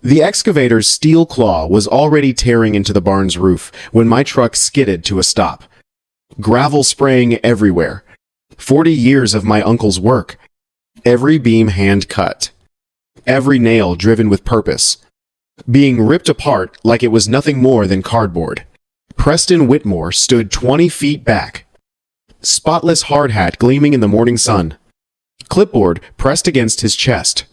The excavator's steel claw was already tearing into the barn's roof when my truck skidded to a stop. Gravel spraying everywhere. 40 years of my uncle's work. Every beam hand-cut. Every nail driven with purpose. Being ripped apart like it was nothing more than cardboard. Preston Whitmore stood 20 feet back. Spotless hard hat gleaming in the morning sun. Clipboard pressed against his chest.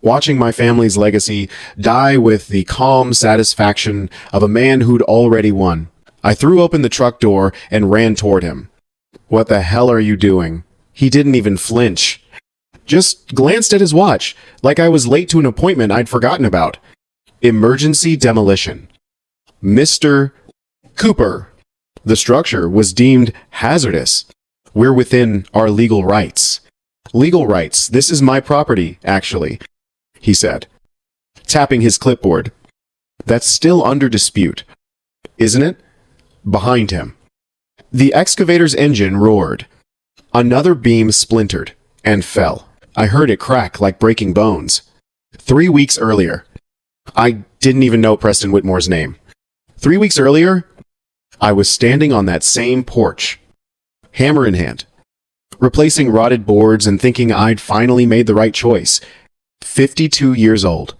Watching my family's legacy die with the calm satisfaction of a man who'd already won. I threw open the truck door and ran toward him. "What the hell are you doing?" He didn't even flinch. Just glanced at his watch, like I was late to an appointment I'd forgotten about. Emergency demolition. Mr. Cooper. The structure was deemed hazardous. We're within our legal rights. Legal rights. This is my property, actually, he said, tapping his clipboard. That's still under dispute, isn't it? Behind him. The excavator's engine roared. Another beam splintered and fell. I heard it crack like breaking bones. 3 weeks earlier. I didn't even know Preston Whitmore's name. 3 weeks earlier, I was standing on that same porch, hammer in hand, replacing rotted boards and thinking I'd finally made the right choice. 52 years old.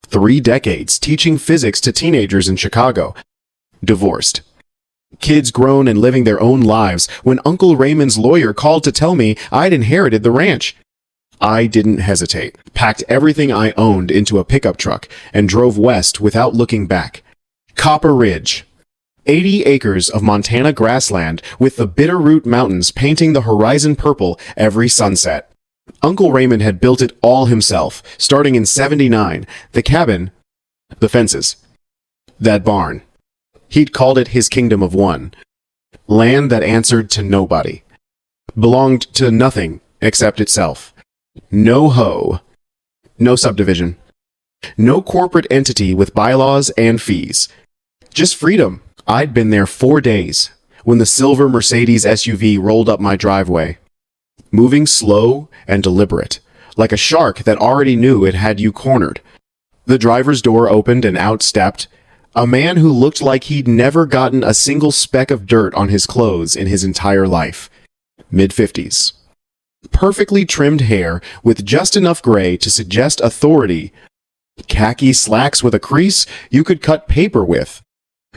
3 decades teaching physics to teenagers in Chicago. Divorced. Kids grown and living their own lives when Uncle Raymond's lawyer called to tell me I'd inherited the ranch. I didn't hesitate, packed everything I owned into a pickup truck, and drove west without looking back. Copper Ridge. 80 acres of Montana grassland with the Bitterroot Mountains painting the horizon purple every sunset. Uncle Raymond had built it all himself, starting in '79. The cabin, the fences, that barn. He'd called it his kingdom of one. Land that answered to nobody. Belonged to nothing except itself. No hoe. No subdivision. No corporate entity with bylaws and fees. Just freedom. I'd been there 4 days when the silver Mercedes SUV rolled up my driveway. Moving slow and deliberate, like a shark that already knew it had you cornered. The driver's door opened and out stepped a man who looked like he'd never gotten a single speck of dirt on his clothes in his entire life. Mid-50s. Perfectly trimmed hair with just enough gray to suggest authority. Khaki slacks with a crease you could cut paper with.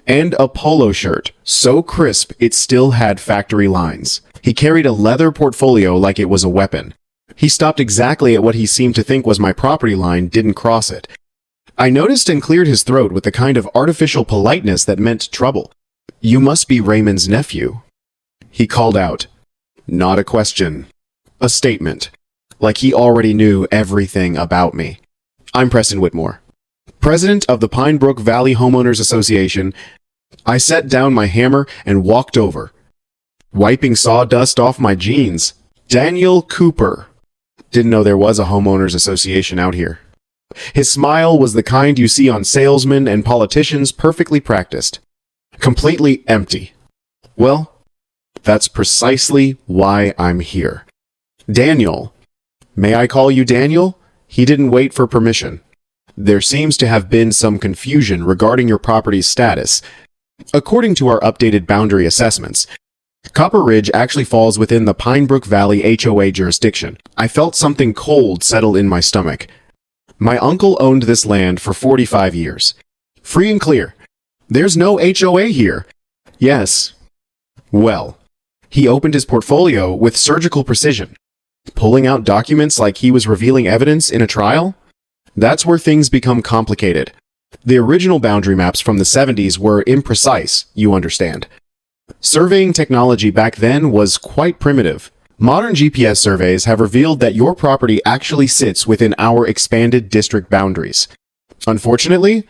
And a polo shirt, so crisp it still had factory lines. He carried a leather portfolio like it was a weapon. He stopped exactly at what he seemed to think was my property line, didn't cross it. I noticed and cleared his throat with the kind of artificial politeness that meant trouble. "You must be Raymond's nephew," he called out. Not a question. A statement. Like he already knew everything about me. "I'm Preston Whitmore, president of the Pinebrook Valley Homeowners Association." I set down my hammer and walked over, wiping sawdust off my jeans. Daniel Cooper. Didn't know there was a homeowners association out here. His smile was the kind you see on salesmen and politicians, perfectly practiced. Completely empty. Well, that's precisely why I'm here. Daniel. May I call you Daniel? He didn't wait for permission. There seems to have been some confusion regarding your property's status. According to our updated boundary assessments, Copper Ridge actually falls within the Pinebrook Valley HOA jurisdiction. I felt something cold settle in my stomach. My uncle owned this land for 45 years. Free and clear. There's no HOA here. Yes. Well, he opened his portfolio with surgical precision, pulling out documents like he was revealing evidence in a trial. That's where things become complicated. The original boundary maps from the '70s were imprecise, you understand. Surveying technology back then was quite primitive. Modern GPS surveys have revealed that your property actually sits within our expanded district boundaries. Unfortunately,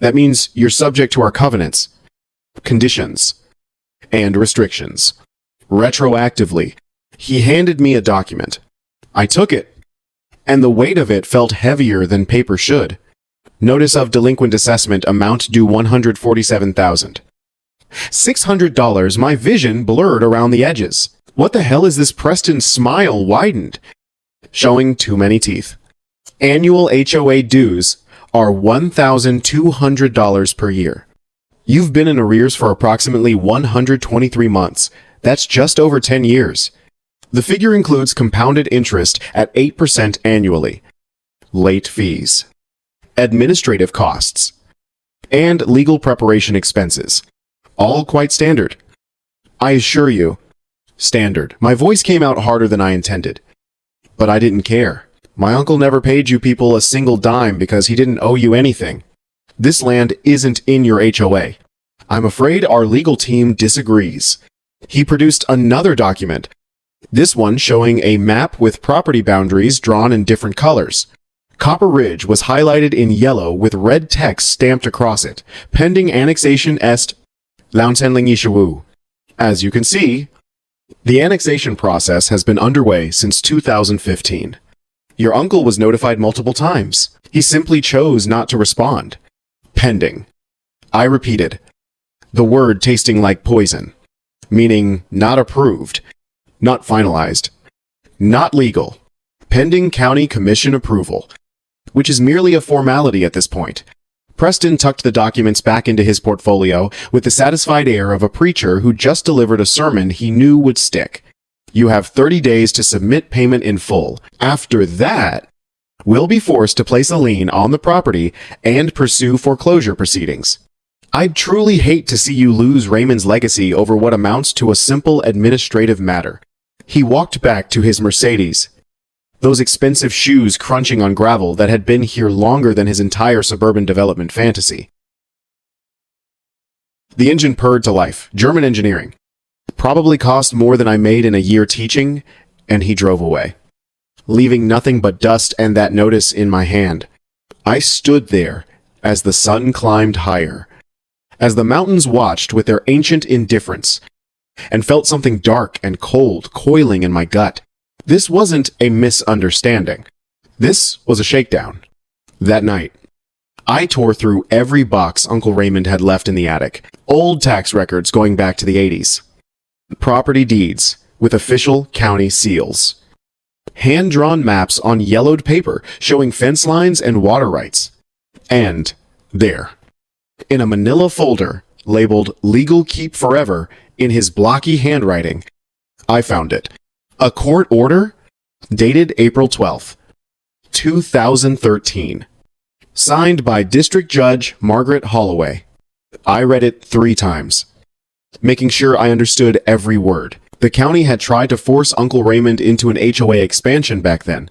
that means you're subject to our covenants, conditions, and restrictions. Retroactively, he handed me a document. I took it, and the weight of it felt heavier than paper should. Notice of delinquent assessment, amount due $147,000. $600. My vision blurred around the edges. What the hell is this? Preston's smile widened, showing too many teeth. Annual HOA dues are $1,200 per year. You've been in arrears for approximately 123 months. That's just over 10 years. The figure includes compounded interest at 8% annually, late fees, administrative costs, and legal preparation expenses. All quite standard. I assure you, standard. My voice came out harder than I intended. But I didn't care. My uncle never paid you people a single dime because he didn't owe you anything. This land isn't in your HOA. I'm afraid our legal team disagrees. He produced another document, this one showing a map with property boundaries drawn in different colors. Copper Ridge was highlighted in yellow with red text stamped across it, pending annexation est Launsenling. As you can see, the annexation process has been underway since 2015. Your uncle was notified multiple times. He simply chose not to respond. Pending. I repeated. The word tasting like poison, meaning not approved, not finalized, not legal, pending county commission approval, which is merely a formality at this point. Preston tucked the documents back into his portfolio with the satisfied air of a preacher who just delivered a sermon he knew would stick. You have 30 days to submit payment in full. After that, we'll be forced to place a lien on the property and pursue foreclosure proceedings. I'd truly hate to see you lose Raymond's legacy over what amounts to a simple administrative matter. He walked back to his Mercedes, those expensive shoes crunching on gravel that had been here longer than his entire suburban development fantasy. The engine purred to life. German engineering. Probably cost more than I made in a year teaching, and he drove away, leaving nothing but dust and that notice in my hand. I stood there as the sun climbed higher, as the mountains watched with their ancient indifference, and felt something dark and cold coiling in my gut. This wasn't a misunderstanding. This was a shakedown. That night, I tore through every box Uncle Raymond had left in the attic. Old tax records going back to the 80s. Property deeds with official county seals. Hand-drawn maps on yellowed paper showing fence lines and water rights. And there, in a manila folder labeled Legal Keep Forever in his blocky handwriting, I found it. A court order dated April 12th, 2013. Signed by District Judge Margaret Holloway. I read it 3 times, making sure I understood every word. The county had tried to force Uncle Raymond into an HOA expansion back then,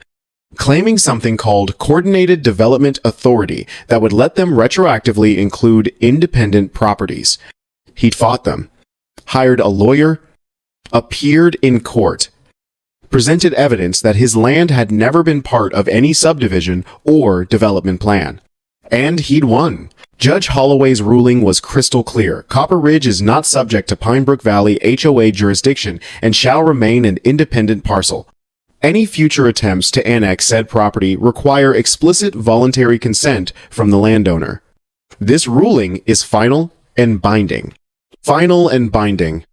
claiming something called Coordinated Development Authority that would let them retroactively include independent properties. He'd fought them, hired a lawyer, appeared in court, presented evidence that his land had never been part of any subdivision or development plan. And he'd won. Judge Holloway's ruling was crystal clear. Copper Ridge is not subject to Pinebrook Valley HOA jurisdiction and shall remain an independent parcel. Any future attempts to annex said property require explicit voluntary consent from the landowner. This ruling is final and binding. Final and binding.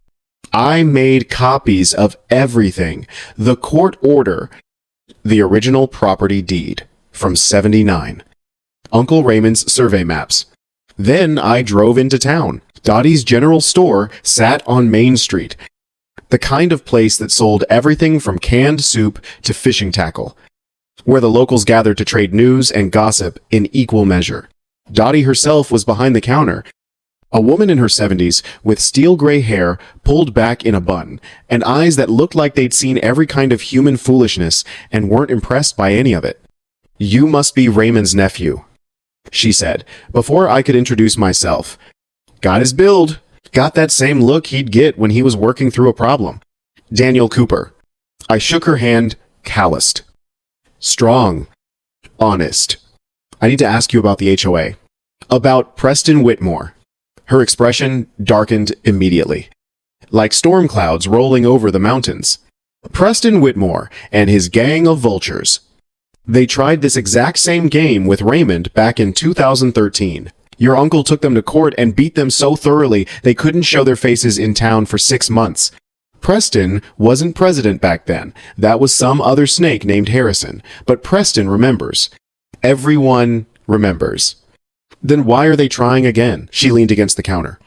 I made copies of everything. The court order, the original property deed from '79, Uncle Raymond's survey maps. Then I drove into town. Dottie's General Store sat on Main Street, the kind of place that sold everything from canned soup to fishing tackle, where the locals gathered to trade news and gossip in equal measure. Dottie herself was behind the counter, a woman in her 70s with steel gray hair pulled back in a bun, and eyes that looked like they'd seen every kind of human foolishness and weren't impressed by any of it. "You must be Raymond's nephew," she said, before I could introduce myself. "Got his build. Got that same look he'd get when he was working through a problem." "Daniel Cooper." I shook her hand, calloused. "Strong. Honest. I need to ask you about the HOA. About Preston Whitmore." Her expression darkened immediately, like storm clouds rolling over the mountains. Preston Whitmore and his gang of vultures. They tried this exact same game with Raymond back in 2013. Your uncle took them to court and beat them so thoroughly they couldn't show their faces in town for 6 months. Preston wasn't president back then. That was some other snake named Harrison. But Preston remembers. Everyone remembers. Then why are they trying again? She leaned against the counter,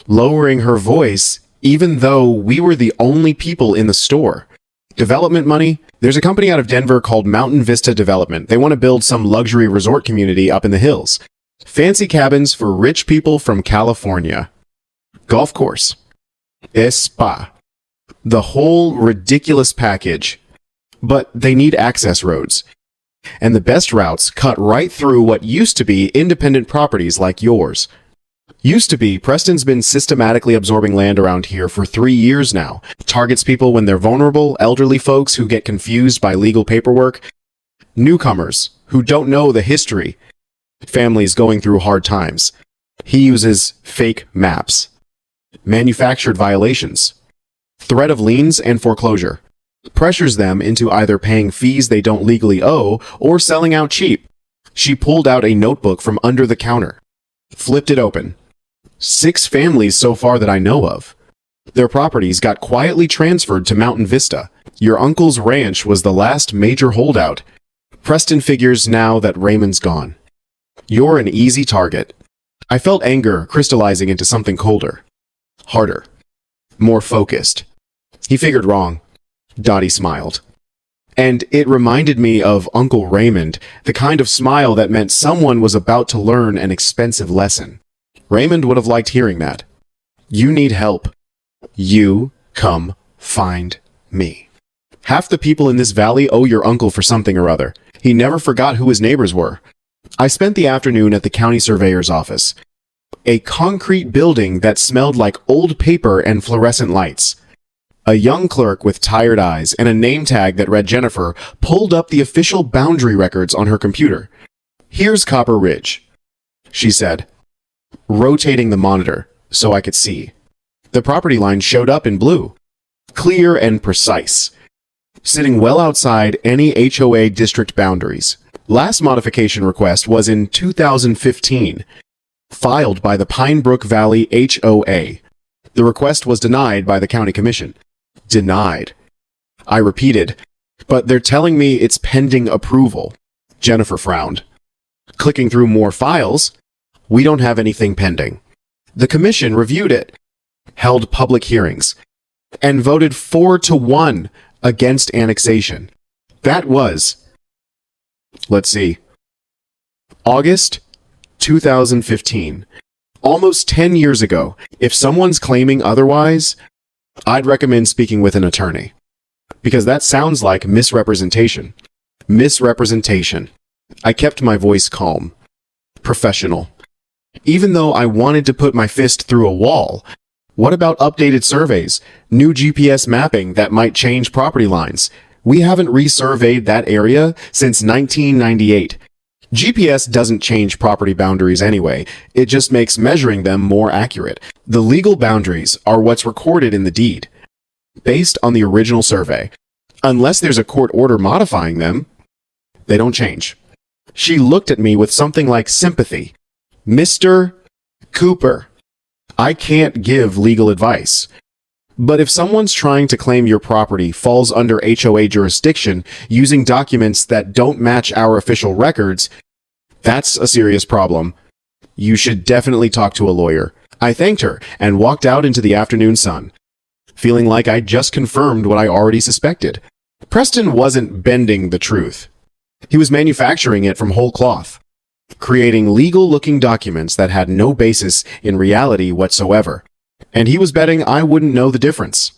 lowering her voice even though we were the only people in the store. Development money? There's a company out of Denver called Mountain Vista Development. They want to build some luxury resort community up in the hills. Fancy cabins for rich people from California. Golf course. Spa. The whole ridiculous package. But they need access roads. And the best routes cut right through what used to be independent properties like yours. Used to be, Preston's been systematically absorbing land around here for 3 years now. Targets people when they're vulnerable, elderly folks who get confused by legal paperwork, newcomers who don't know the history, families going through hard times. He uses fake maps, manufactured violations, threat of liens and foreclosure, pressures them into either paying fees they don't legally owe or selling out cheap. She pulled out a notebook from under the counter, flipped it open. 6 families so far that I know of. Their properties got quietly transferred to Mountain Vista. Your uncle's ranch was the last major holdout. Preston figures now that Raymond's gone. You're an easy target. I felt anger crystallizing into something colder, harder, more focused. He figured wrong. Dottie smiled. And it reminded me of Uncle Raymond, the kind of smile that meant someone was about to learn an expensive lesson. Raymond would have liked hearing that. You need help. You come find me. Half the people in this valley owe your uncle for something or other. He never forgot who his neighbors were. I spent the afternoon at the county surveyor's office. A concrete building that smelled like old paper and fluorescent lights. A young clerk with tired eyes and a name tag that read Jennifer pulled up the official boundary records on her computer. Here's Copper Ridge, she said, rotating the monitor so I could see. The property line showed up in blue, clear and precise, sitting well outside any HOA district boundaries. Last modification request was in 2015, filed by the Pinebrook Valley HOA. The request was denied by the county commission. Denied. I repeated, but they're telling me it's pending approval. Jennifer frowned. Clicking through more files, we don't have anything pending. The commission reviewed it, held public hearings, and voted 4-1 against annexation. That was, let's see, August 2015. Almost 10 years ago. If someone's claiming otherwise, I'd recommend speaking with an attorney. Because that sounds like misrepresentation. Misrepresentation. I kept my voice calm. Professional. Even though I wanted to put my fist through a wall, what about updated surveys, new GPS mapping that might change property lines? We haven't resurveyed that area since 1998. GPS doesn't change property boundaries anyway, it just makes measuring them more accurate. The legal boundaries are what's recorded in the deed, based on the original survey. Unless there's a court order modifying them, they don't change. She looked at me with something like sympathy. Mr. Cooper, I can't give legal advice. But if someone's trying to claim your property falls under HOA jurisdiction using documents that don't match our official records, that's a serious problem. You should definitely talk to a lawyer. I thanked her and walked out into the afternoon sun, feeling like I'd just confirmed what I already suspected. Preston wasn't bending the truth. He was manufacturing it from whole cloth, creating legal-looking documents that had no basis in reality whatsoever. And he was betting I wouldn't know the difference.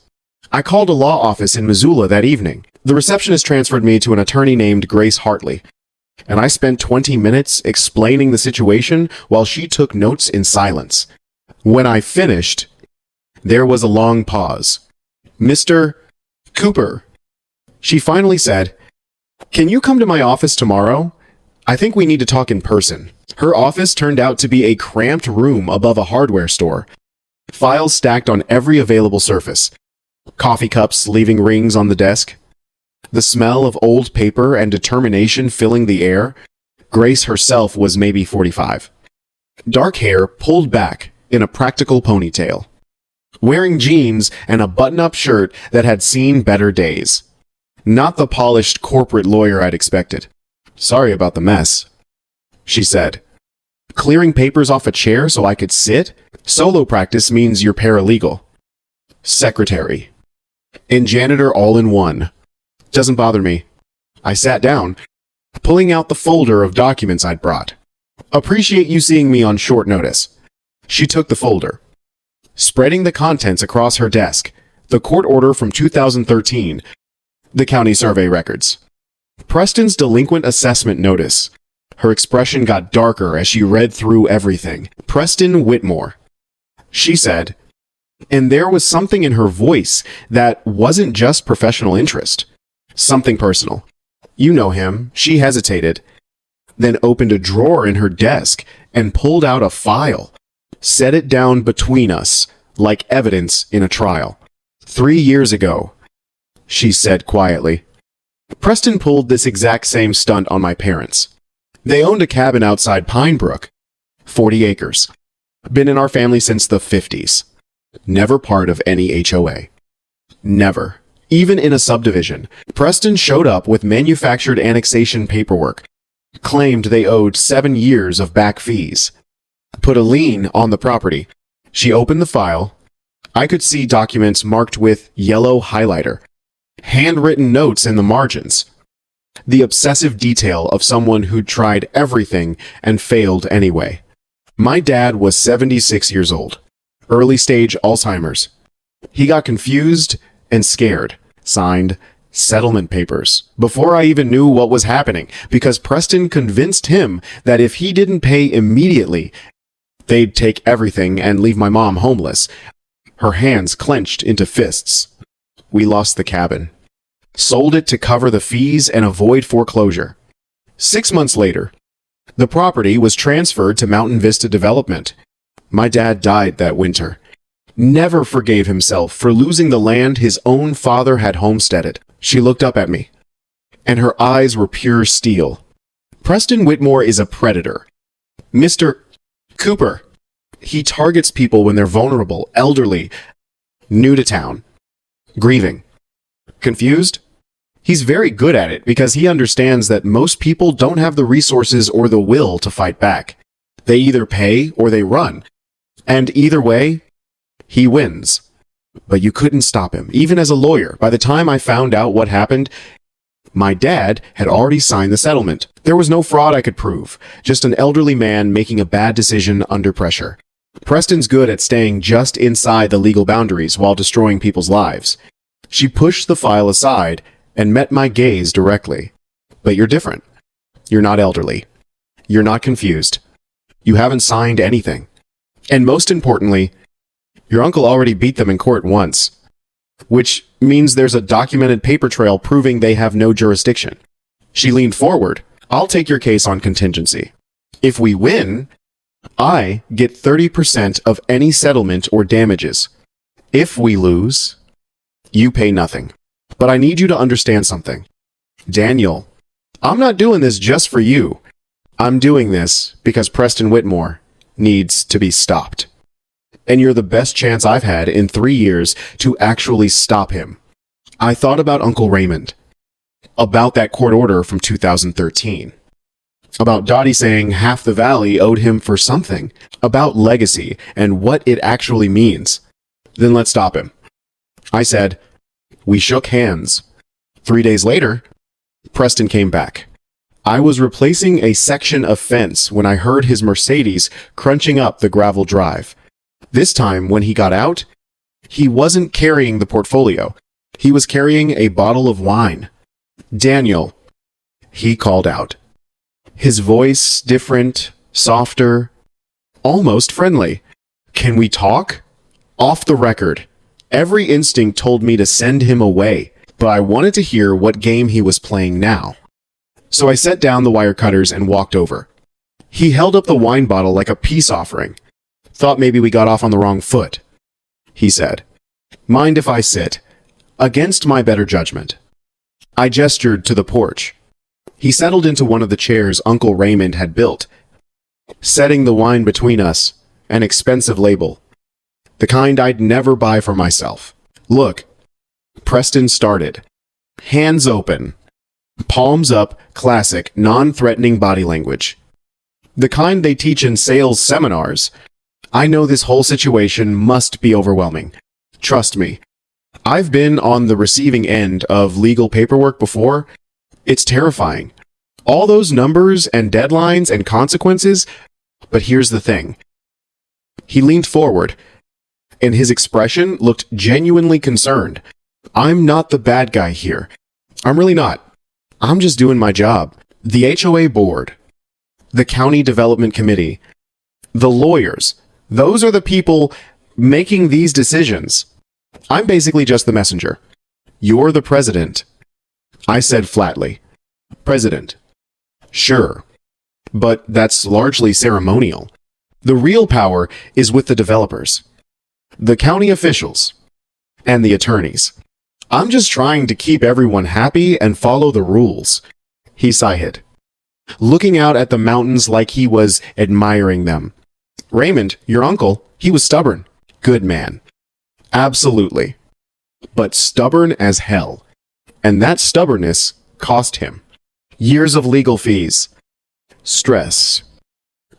I called a law office in Missoula that evening. The receptionist transferred me to an attorney named Grace Hartley, and I spent 20 minutes explaining the situation while she took notes in silence. When I finished, there was a long pause. Mr. Cooper, she finally said, can you come to my office tomorrow? I think we need to talk in person. Her office turned out to be a cramped room above a hardware store. Files stacked on every available surface. Coffee cups leaving rings on the desk. The smell of old paper and determination filling the air. Grace herself was maybe 45. Dark hair pulled back in a practical ponytail. Wearing jeans and a button-up shirt that had seen better days. Not the polished corporate lawyer I'd expected. Sorry about the mess. she said. Clearing papers off a chair so I could sit? Solo practice means you're paralegal. Secretary. And janitor all in one. Doesn't bother me. I sat down, pulling out the folder of documents I'd brought. Appreciate you seeing me on short notice. She took the folder, spreading the contents across her desk. The court order from 2013, the county survey records, Preston's delinquent assessment notice. Her expression got darker as she read through everything. Preston Whitmore, she said, and there was something in her voice that wasn't just professional interest. Something personal. You know him. She hesitated, then opened a drawer in her desk and pulled out a file. Set it down between us, like evidence in a trial. 3 years ago, she said quietly. Preston pulled this exact same stunt on my parents. They owned a cabin outside Pinebrook, 40 acres. Been in our family since the 50s. Never part of any HOA. Never. Even in a subdivision. Preston showed up with manufactured annexation paperwork. Claimed they owed 7 years of back fees. Put a lien on the property. She opened the file. I could see documents marked with yellow highlighter. Handwritten notes in the margins. The obsessive detail of someone who'd tried everything and failed anyway. My dad was 76 years old. Early stage Alzheimer's. He got confused and scared. Signed settlement papers before I even knew what was happening, because Preston convinced him that if he didn't pay immediately, they'd take everything and leave my mom homeless. Her hands clenched into fists. We lost the cabin. Sold it to cover the fees and avoid foreclosure. 6 months later, the property was transferred to Mountain Vista Development. My dad died that winter. Never forgave himself for losing the land his own father had homesteaded. She looked up at me, and her eyes were pure steel. Preston Whitmore is a predator. Mr. Cooper. He targets people when they're vulnerable, elderly, new to town, grieving. Confused? He's very good at it because he understands that most people don't have the resources or the will to fight back. They either pay or they run. And either way, he wins. But you couldn't stop him, even as a lawyer. By the time I found out what happened, my dad had already signed the settlement. There was no fraud I could prove, just an elderly man making a bad decision under pressure. Preston's good at staying just inside the legal boundaries while destroying people's lives. She pushed the file aside and met my gaze directly. But you're different. You're not elderly. You're not confused. You haven't signed anything. And most importantly, your uncle already beat them in court once. Which means there's a documented paper trail proving they have no jurisdiction. She leaned forward. I'll take your case on contingency. If we win, I get 30% of any settlement or damages. If we lose, you pay nothing. But I need you to understand something. Daniel, I'm not doing this just for you. I'm doing this because Preston Whitmore needs to be stopped. And you're the best chance I've had in 3 years to actually stop him. I thought about Uncle Raymond. About that court order from 2013. About Dottie saying half the valley owed him for something. About legacy and what it actually means. Then let's stop him. I said. We shook hands. 3 days later, Preston came back. I was replacing a section of fence when I heard his Mercedes crunching up the gravel drive. This time, when he got out, he wasn't carrying the portfolio. He was carrying a bottle of wine. Daniel, he called out. His voice different, softer, almost friendly. Can we talk? Off the record. Every instinct told me to send him away, but I wanted to hear what game he was playing now. So I set down the wire cutters and walked over. He held up the wine bottle like a peace offering. Thought maybe we got off on the wrong foot, he said. Mind if I sit? Against my better judgment. I gestured to the porch. He settled into one of the chairs Uncle Raymond had built, setting the wine between us, an expensive label. The kind I'd never buy for myself. Look, Preston started. Hands open. Palms up, classic, non-threatening body language. The kind they teach in sales seminars. I know this whole situation must be overwhelming. Trust me. I've been on the receiving end of legal paperwork before. It's terrifying. All those numbers and deadlines and consequences. But here's the thing. He leaned forward, and his expression looked genuinely concerned. I'm not the bad guy here. I'm really not. I'm just doing my job. The HOA board, the county development committee, the lawyers, those are the people making these decisions. I'm basically just the messenger. You're the president. I said flatly. President. Sure. But that's largely ceremonial. The real power is with the developers, the county officials, and the attorneys. I'm just trying to keep everyone happy and follow the rules. He sighed, looking out at the mountains like he was admiring them. Raymond, your uncle, he was stubborn. Good man. Absolutely. But stubborn as hell. And that stubbornness cost him. Years of legal fees. Stress.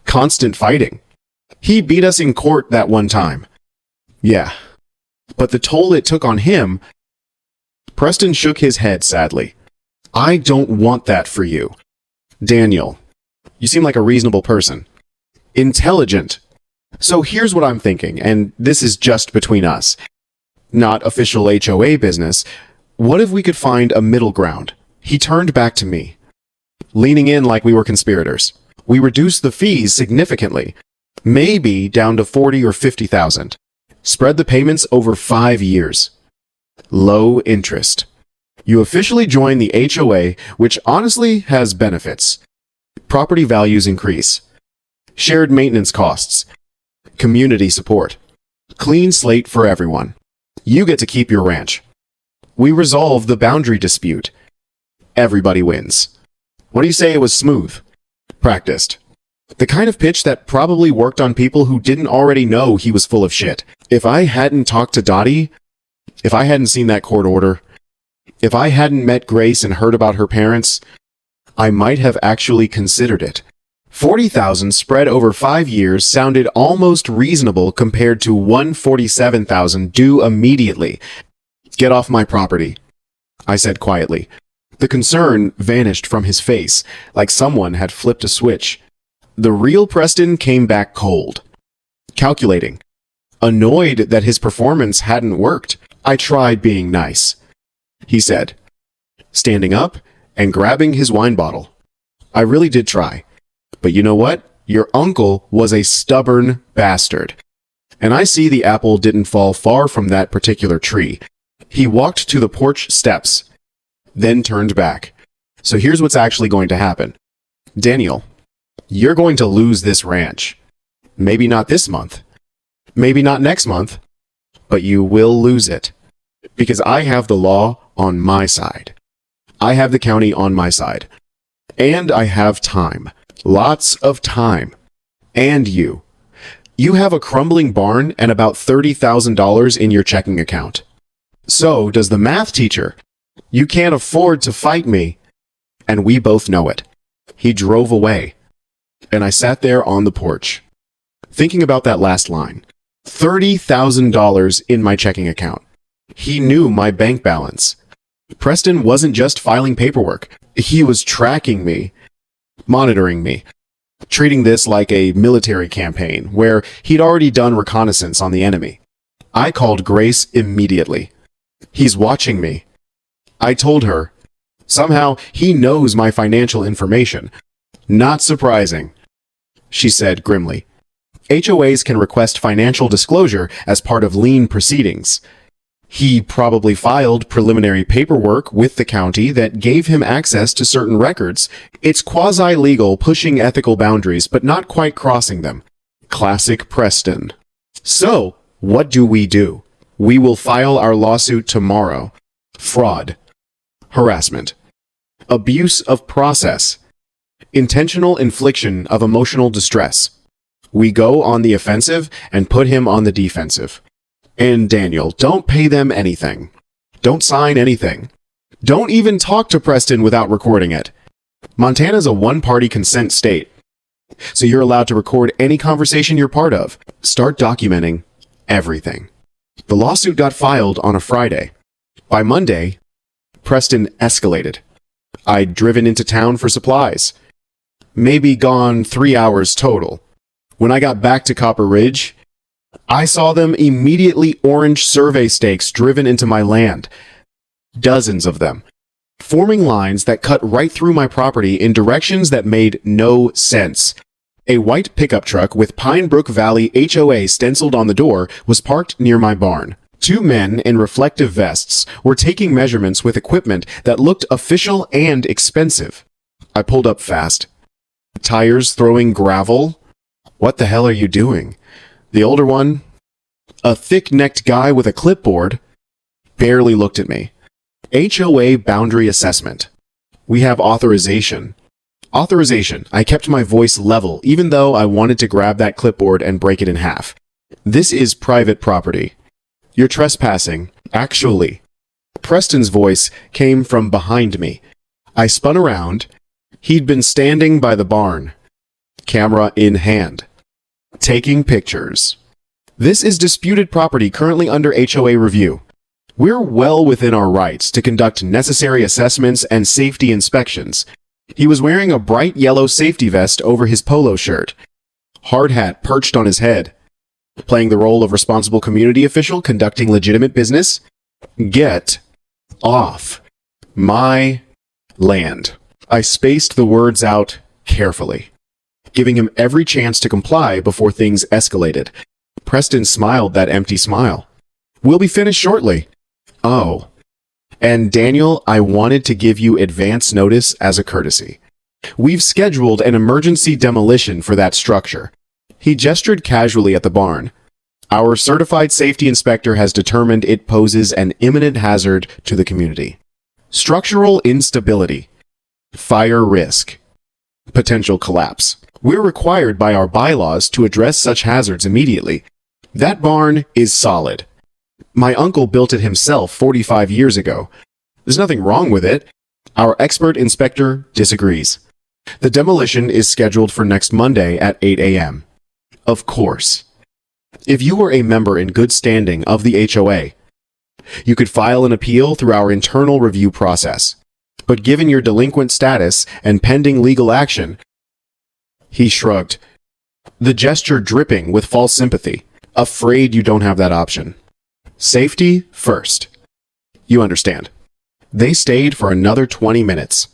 Constant fighting. He beat us in court that one time. Yeah. But the toll it took on him... Preston shook his head sadly. I don't want that for you. Daniel, you seem like a reasonable person. Intelligent. So here's what I'm thinking, and this is just between us. Not official HOA business. What if we could find a middle ground? He turned back to me, leaning in like we were conspirators. We reduced the fees significantly, maybe down to 40 or 50,000. Spread the payments over 5 years. Low interest. You officially join the HOA, which honestly has benefits. Property values increase. Shared maintenance costs. Community support. Clean slate for everyone. You get to keep your ranch. We resolve the boundary dispute. Everybody wins. What do you say it was smooth? Practiced. The kind of pitch that probably worked on people who didn't already know he was full of shit. If I hadn't talked to Dottie, if I hadn't seen that court order, if I hadn't met Grace and heard about her parents, I might have actually considered it. 40,000 spread over 5 years sounded almost reasonable compared to 147,000 due immediately. Get off my property, I said quietly. The concern vanished from his face, like someone had flipped a switch. The real Preston came back cold. Calculating. Annoyed that his performance hadn't worked. I tried being nice, he said, standing up and grabbing his wine bottle. I really did try. But you know what? Your uncle was a stubborn bastard. And I see the apple didn't fall far from that particular tree. He walked to the porch steps, then turned back. So here's what's actually going to happen. Daniel, you're going to lose this ranch. Maybe not this month. Maybe not next month. But you will lose it. Because I have the law on my side. I have the county on my side. And I have time. Lots of time. And you. You have a crumbling barn and about $30,000 in your checking account. So does the math teacher. You can't afford to fight me. And we both know it. He drove away. And I sat there on the porch, thinking about that last line. $30,000 in my checking account. He knew my bank balance. Preston wasn't just filing paperwork. He was tracking me, monitoring me, treating this like a military campaign where he'd already done reconnaissance on the enemy. I called Grace immediately. He's watching me. I told her. Somehow he knows my financial information. Not surprising, she said grimly. HOAs can request financial disclosure as part of lien proceedings. He probably filed preliminary paperwork with the county that gave him access to certain records. It's quasi-legal, pushing ethical boundaries, but not quite crossing them. Classic Preston. So, what do? We will file our lawsuit tomorrow. Fraud. Harassment. Abuse of process. Intentional infliction of emotional distress. We go on the offensive and put him on the defensive. And Daniel, don't pay them anything. Don't sign anything. Don't even talk to Preston without recording it. Montana's a one-party consent state. So you're allowed to record any conversation you're part of. Start documenting everything. The lawsuit got filed on a Friday. By Monday, Preston escalated. I'd driven into town for supplies. Maybe gone 3 hours total. When I got back to Copper Ridge, I saw them immediately orange survey stakes driven into my land. Dozens of them, forming lines that cut right through my property in directions that made no sense. A white pickup truck with Pinebrook Valley HOA stenciled on the door was parked near my barn. Two men in reflective vests were taking measurements with equipment that looked official and expensive. I pulled up fast. Tires throwing gravel? What the hell are you doing? The older one, a thick-necked guy with a clipboard, barely looked at me. HOA boundary assessment. We have authorization. Authorization. I kept my voice level, even though I wanted to grab that clipboard and break it in half. This is private property. You're trespassing. Actually. Preston's voice came from behind me. I spun around. He'd been standing by the barn, camera in hand, taking pictures. This is disputed property currently under HOA review. We're well within our rights to conduct necessary assessments and safety inspections. He was wearing a bright yellow safety vest over his polo shirt. Hard hat perched on his head. Playing the role of responsible community official conducting legitimate business. Get off my land. I spaced the words out carefully, giving him every chance to comply before things escalated. Preston smiled that empty smile. We'll be finished shortly. Oh. And Daniel, I wanted to give you advance notice as a courtesy. We've scheduled an emergency demolition for that structure. He gestured casually at the barn. Our certified safety inspector has determined it poses an imminent hazard to the community. Structural instability. Fire risk. Potential collapse. We're required by our bylaws to address such hazards immediately. That barn is solid. My uncle built it himself 45 years ago. There's nothing wrong with it. Our expert inspector disagrees. The demolition is scheduled for next Monday at 8 a.m. Of course. If you were a member in good standing of the HOA, you could file an appeal through our internal review process. But given your delinquent status and pending legal action, he shrugged, the gesture dripping with false sympathy. Afraid you don't have that option. Safety first. You understand. They stayed for another 20 minutes,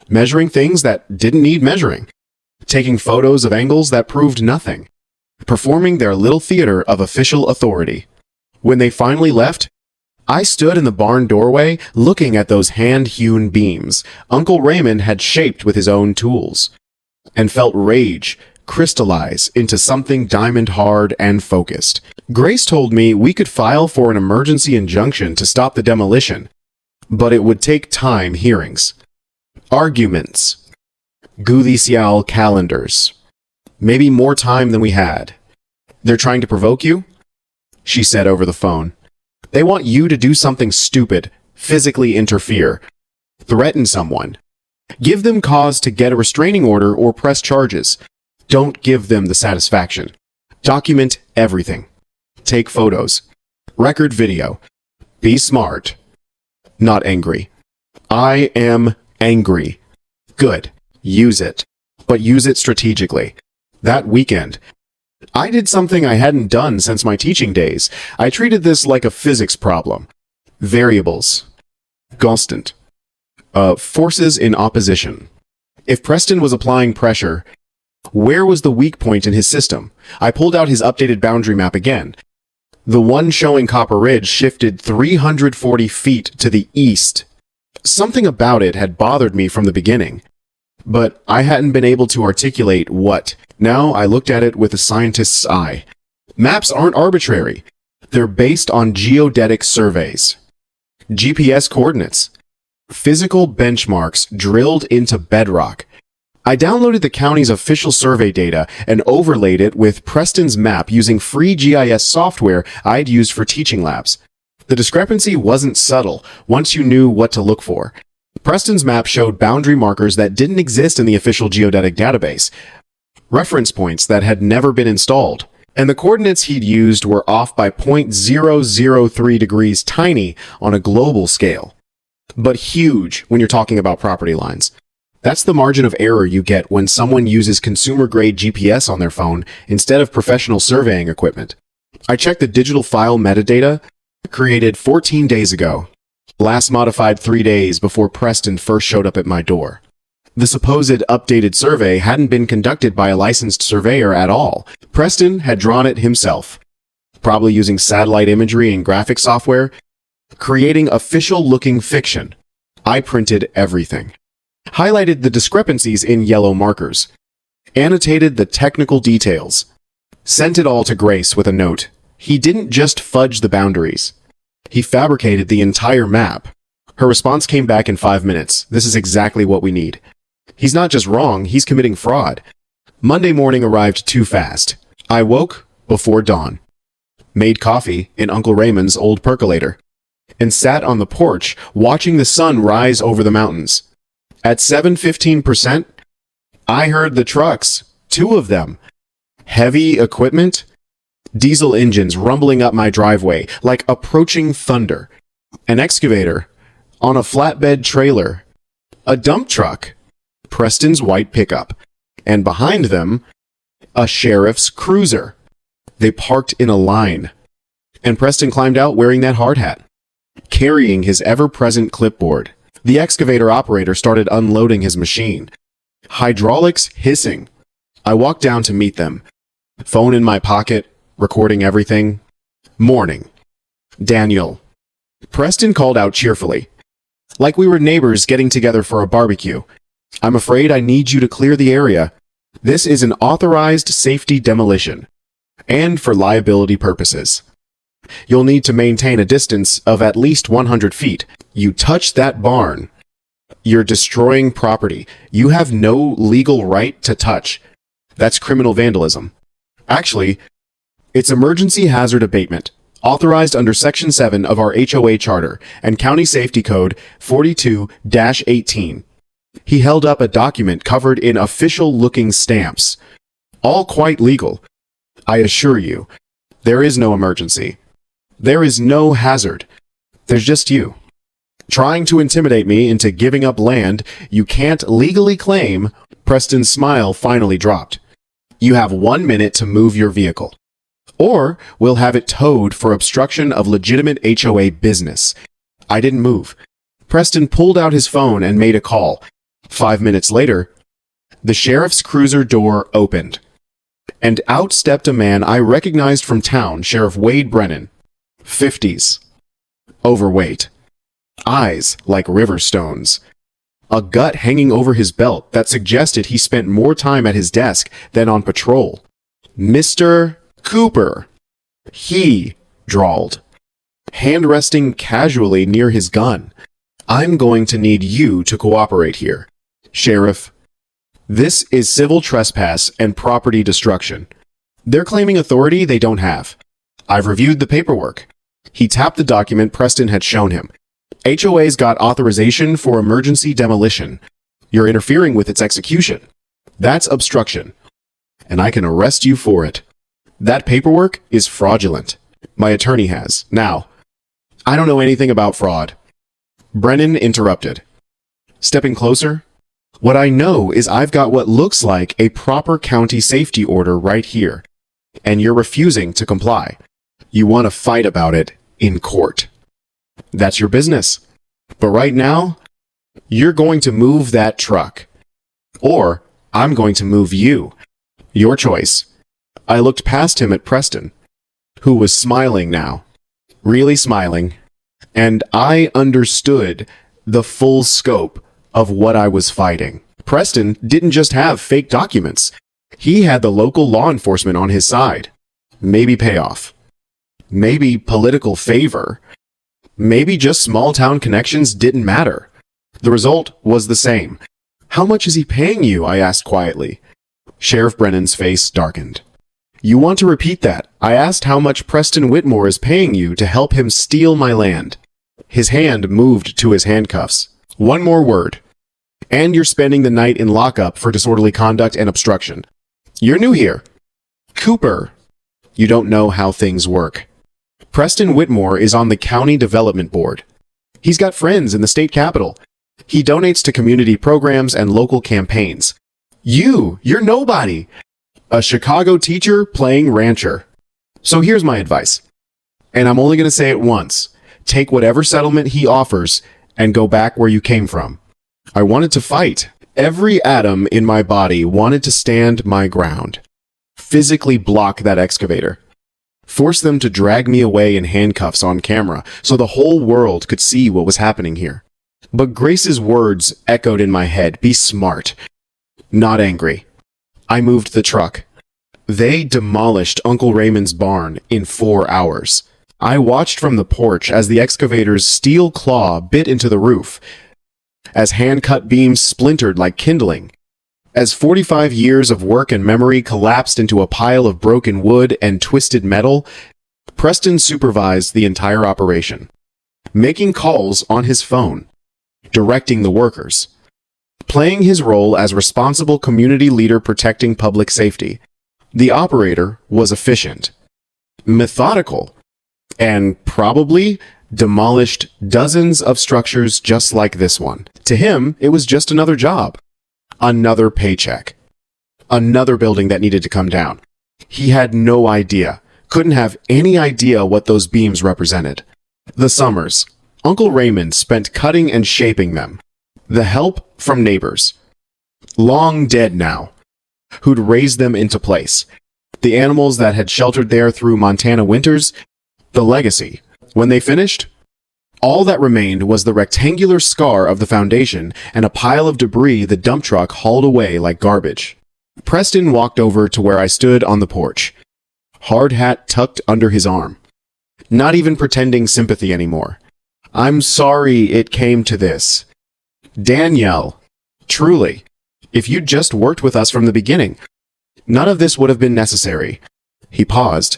measuring things that didn't need measuring, taking photos of angles that proved nothing, performing their little theater of official authority. When they finally left, I stood in the barn doorway looking at those hand-hewn beams Uncle Raymond had shaped with his own tools, and felt rage crystallize into something diamond-hard and focused. Grace told me we could file for an emergency injunction to stop the demolition, but it would take time hearings, arguments, judicial calendars, maybe more time than we had. They're trying to provoke you? She said over the phone. They want you to do something stupid, physically interfere, threaten someone. Give them cause to get a restraining order or press charges. Don't give them the satisfaction. Document everything. Take photos. Record video. Be smart. Not angry. I am angry. Good. Use it. But use it strategically. That weekend, I did something I hadn't done since my teaching days. I treated this like a physics problem. Variables. Constant. Forces in opposition. If Preston was applying pressure, where was the weak point in his system? I pulled out his updated boundary map again. The one showing Copper Ridge shifted 340 feet to the east. Something about it had bothered me from the beginning, but I hadn't been able to articulate what. Now I looked at it with a scientist's eye. Maps aren't arbitrary. They're based on geodetic surveys, GPS coordinates, physical benchmarks drilled into bedrock. I downloaded the county's official survey data and overlaid it with Preston's map using free GIS software I'd used for teaching labs. The discrepancy wasn't subtle once you knew what to look for. Preston's map showed boundary markers that didn't exist in the official geodetic database. reference points that had never been installed, and the coordinates he'd used were off by 0.003 degrees, tiny on a global scale, but huge when you're talking about property lines. That's the margin of error you get when someone uses consumer-grade GPS on their phone instead of professional surveying equipment. I checked the digital file metadata created 14 days ago, last modified 3 days before Preston first showed up at my door. The supposed updated survey hadn't been conducted by a licensed surveyor at all. Preston had drawn it himself, probably using satellite imagery and graphic software, creating official-looking fiction. I printed everything, highlighted the discrepancies in yellow markers, annotated the technical details, sent it all to Grace with a note. He didn't just fudge the boundaries. He fabricated the entire map. Her response came back in 5 minutes. This is exactly what we need. He's not just wrong, he's committing fraud. Monday morning arrived too fast. I woke before dawn, made coffee in Uncle Raymond's old percolator, and sat on the porch watching the sun rise over the mountains. At 7:15%, I heard the trucks, 2 of them, heavy equipment, diesel engines rumbling up my driveway like approaching thunder, an excavator on a flatbed trailer, a dump truck, Preston's white pickup, and behind them, a sheriff's cruiser. They parked in a line, and Preston climbed out wearing that hard hat, carrying his ever-present clipboard. The excavator operator started unloading his machine, hydraulics hissing. I walked down to meet them, phone in my pocket, recording everything. Morning. Daniel. Preston called out cheerfully, like we were neighbors getting together for a barbecue. I'm afraid I need you to clear the area. This is an authorized safety demolition, and for liability purposes. You'll need to maintain a distance of at least 100 feet. You touch that barn, you're destroying property you have no legal right to touch. That's criminal vandalism. Actually, it's emergency hazard abatement, authorized under Section 7 of our HOA Charter and County Safety Code 42-18. He held up a document covered in official-looking stamps. All quite legal. I assure you, there is no emergency. There is no hazard. There's just you, trying to intimidate me into giving up land you can't legally claim. Preston's smile finally dropped. You have 1 minute to move your vehicle, or we'll have it towed for obstruction of legitimate HOA business. I didn't move. Preston pulled out his phone and made a call. 5 minutes later, the sheriff's cruiser door opened, and out stepped a man I recognized from town, Sheriff Wade Brennan. 50s. Overweight. Eyes like river stones. A gut hanging over his belt that suggested he spent more time at his desk than on patrol. Mr. Cooper. He drawled, hand resting casually near his gun. I'm going to need you to cooperate here, Sheriff. This is civil trespass and property destruction. They're claiming authority they don't have. I've reviewed the paperwork. He tapped the document Preston had shown him. HOA's got authorization for emergency demolition. You're interfering with its execution. That's obstruction, and I can arrest you for it. That paperwork is fraudulent. My attorney has. Now, I don't know anything about fraud. Brennan interrupted, stepping closer. What I know is I've got what looks like a proper county safety order right here, and you're refusing to comply. You want to fight about it in court. That's your business. But right now, you're going to move that truck, or I'm going to move you. Your choice. I looked past him at Preston, who was smiling now, really smiling, and I understood the full scope of what I was fighting. Preston didn't just have fake documents. He had the local law enforcement on his side. Maybe payoff. Maybe political favor. Maybe just small-town connections didn't matter. The result was the same. How much is he paying you? I asked quietly. Sheriff Brennan's face darkened. You want to repeat that? I asked how much Preston Whitmore is paying you to help him steal my land. His hand moved to his handcuffs. One more word. And you're spending the night in lockup for disorderly conduct and obstruction. You're new here. Cooper, you don't know how things work. Preston Whitmore is on the County Development Board. He's got friends in the state capitol. He donates to community programs and local campaigns. You're nobody. A Chicago teacher playing rancher. So here's my advice. And I'm only going to say it once. Take whatever settlement he offers and go back where you came from. I wanted to fight. Every atom in my body wanted to stand my ground. Physically block that excavator. Force them to drag me away in handcuffs on camera so the whole world could see what was happening here. But Grace's words echoed in my head. Be smart. Not angry. I moved the truck. They demolished Uncle Raymond's barn in 4 hours. I watched from the porch as the excavator's steel claw bit into the roof, as hand-cut beams splintered like kindling, as 45 years of work and memory collapsed into a pile of broken wood and twisted metal. Preston supervised the entire operation, making calls on his phone, directing the workers, playing his role as responsible community leader protecting public safety. The operator was efficient, methodical, and probably demolished dozens of structures just like this one. To him, it was just another job, another paycheck, another building that needed to come down. He had no idea, couldn't have any idea what those beams represented. The summers Uncle Raymond spent cutting and shaping them. The help from neighbors, long dead now, who'd raised them into place. The animals that had sheltered there through Montana winters. The legacy. When they finished, all that remained was the rectangular scar of the foundation and a pile of debris the dump truck hauled away like garbage. Preston walked over to where I stood on the porch, hard hat tucked under his arm, not even pretending sympathy anymore. I'm sorry it came to this. Danielle, truly, if you'd just worked with us from the beginning, none of this would have been necessary. He paused,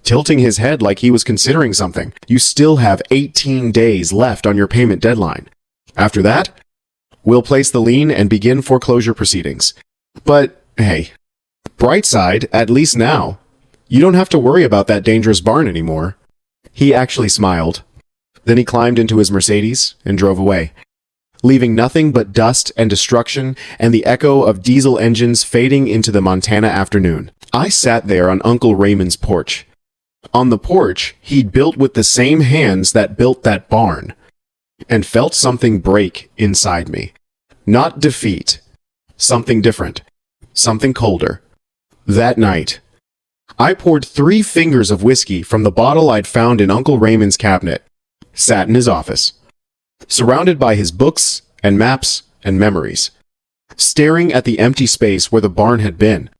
tilting his head like he was considering something. You still have 18 days left on your payment deadline. After that, we'll place the lien and begin foreclosure proceedings. But, hey, bright side, at least now, you don't have to worry about that dangerous barn anymore. He actually smiled. Then he climbed into his Mercedes and drove away, leaving nothing but dust and destruction and the echo of diesel engines fading into the Montana afternoon. I sat there on Uncle Raymond's porch. On the porch he'd built with the same hands that built that barn, and felt something break inside me. Not defeat. Something different. Something colder. That night, I poured 3 fingers of whiskey from the bottle I'd found in Uncle Raymond's cabinet, sat in his office, surrounded by his books and maps and memories, staring at the empty space where the barn had been.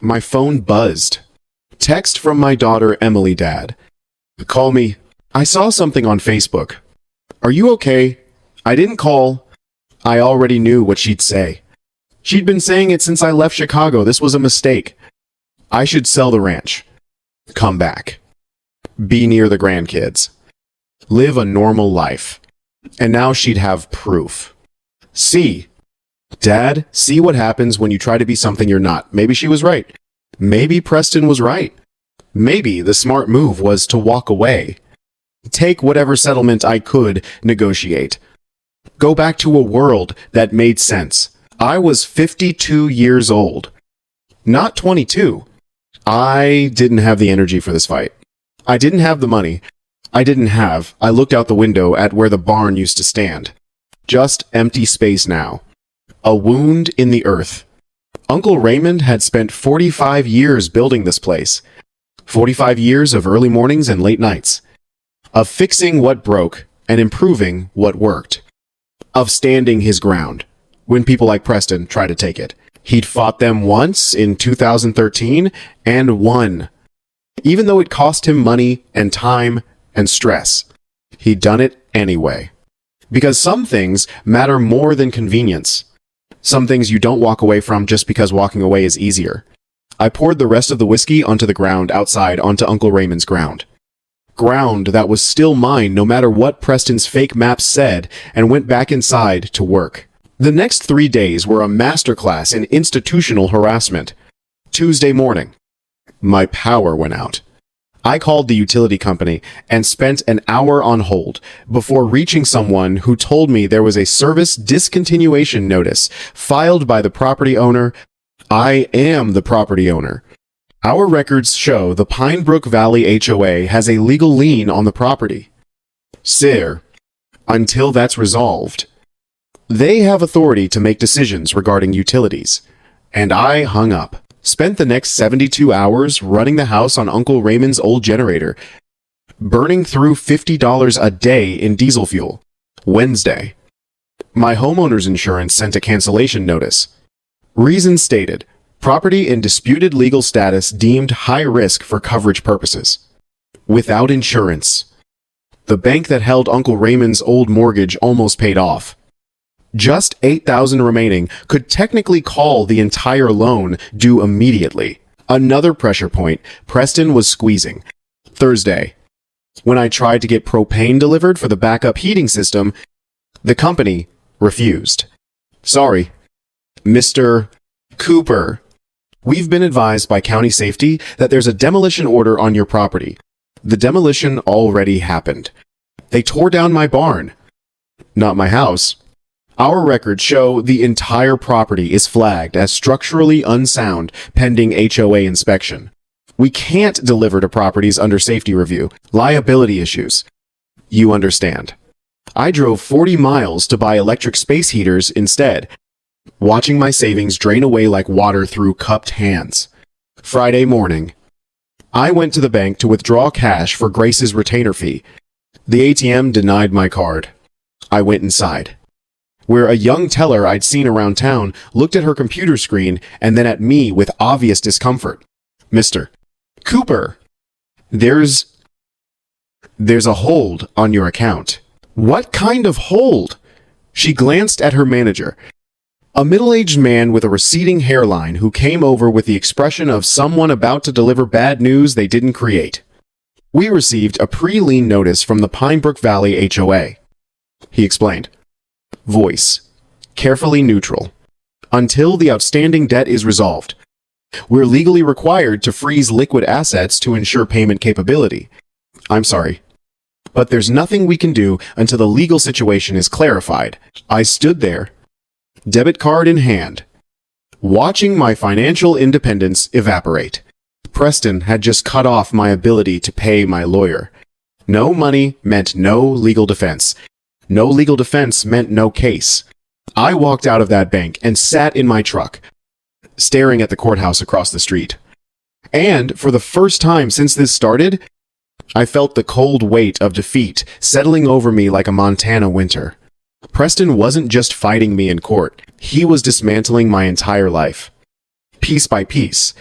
My phone buzzed. Text from my daughter Emily. Dad, call me. I saw something on Facebook. Are you okay? I didn't call. I already knew what she'd say. She'd been saying it since I left Chicago. This was a mistake. I should sell the ranch. Come back. Be near the grandkids. Live a normal life. And now she'd have proof. See. Dad, see what happens when you try to be something you're not. Maybe she was right. Maybe Preston was right. Maybe the smart move was to walk away. Take whatever settlement I could negotiate. Go back to a world that made sense. I was 52 years old. Not 22. I didn't have the energy for this fight. I didn't have the money. I looked out the window at where the barn used to stand. Just empty space now. A wound in the earth. Uncle Raymond had spent 45 years building this place. 45 years of early mornings and late nights. Of fixing what broke and improving what worked. Of standing his ground when people like Preston tried to take it. He'd fought them once in 2013 and won. Even though it cost him money and time and stress, he'd done it anyway. Because some things matter more than convenience. Some things you don't walk away from just because walking away is easier. I poured the rest of the whiskey onto the ground outside onto Uncle Raymond's ground. Ground that was still mine no matter what Preston's fake maps said, and went back inside to work. The next 3 days were a masterclass in institutional harassment. Tuesday morning, my power went out. I called the utility company and spent an hour on hold before reaching someone who told me there was a service discontinuation notice filed by the property owner. I am the property owner. Our records show the Pinebrook Valley HOA has a legal lien on the property. Sir, until that's resolved, they have authority to make decisions regarding utilities. And I hung up. Spent the next 72 hours running the house on Uncle Raymond's old generator, burning through $50 a day in diesel fuel. Wednesday, my homeowner's insurance sent a cancellation notice. Reason stated, property in disputed legal status deemed high risk for coverage purposes. Without insurance, the bank that held Uncle Raymond's old mortgage almost paid off. Just $8,000 remaining could technically call the entire loan due immediately. Another pressure point Preston was squeezing. Thursday, when I tried to get propane delivered for the backup heating system, the company refused. Sorry, Mr. Cooper. We've been advised by county safety that there's a demolition order on your property. The demolition already happened. They tore down my barn. Not my house. Our records show the entire property is flagged as structurally unsound pending HOA inspection. We can't deliver to properties under safety review. Liability issues. You understand. I drove 40 miles to buy electric space heaters instead, watching my savings drain away like water through cupped hands. Friday morning, I went to the bank to withdraw cash for Grace's retainer fee. The ATM denied my card. I went inside, where a young teller I'd seen around town looked at her computer screen and then at me with obvious discomfort. Mr. Cooper, there's a hold on your account. What kind of hold? She glanced at her manager, a middle-aged man with a receding hairline who came over with the expression of someone about to deliver bad news they didn't create. We received a pre-lien notice from the Pinebrook Valley HOA. He explained. Voice, carefully neutral. Until the outstanding debt is resolved, we're legally required to freeze liquid assets to ensure payment capability. I'm sorry, but there's nothing we can do until the legal situation is clarified. I stood there, debit card in hand, watching my financial independence evaporate. Preston had just cut off my ability to pay my lawyer. No money meant no legal defense. No legal defense meant no case. I walked out of that bank and sat in my truck, staring at the courthouse across the street. And for the first time since this started, I felt the cold weight of defeat settling over me like a Montana winter. Preston wasn't just fighting me in court. He was dismantling my entire life. Piece by piece,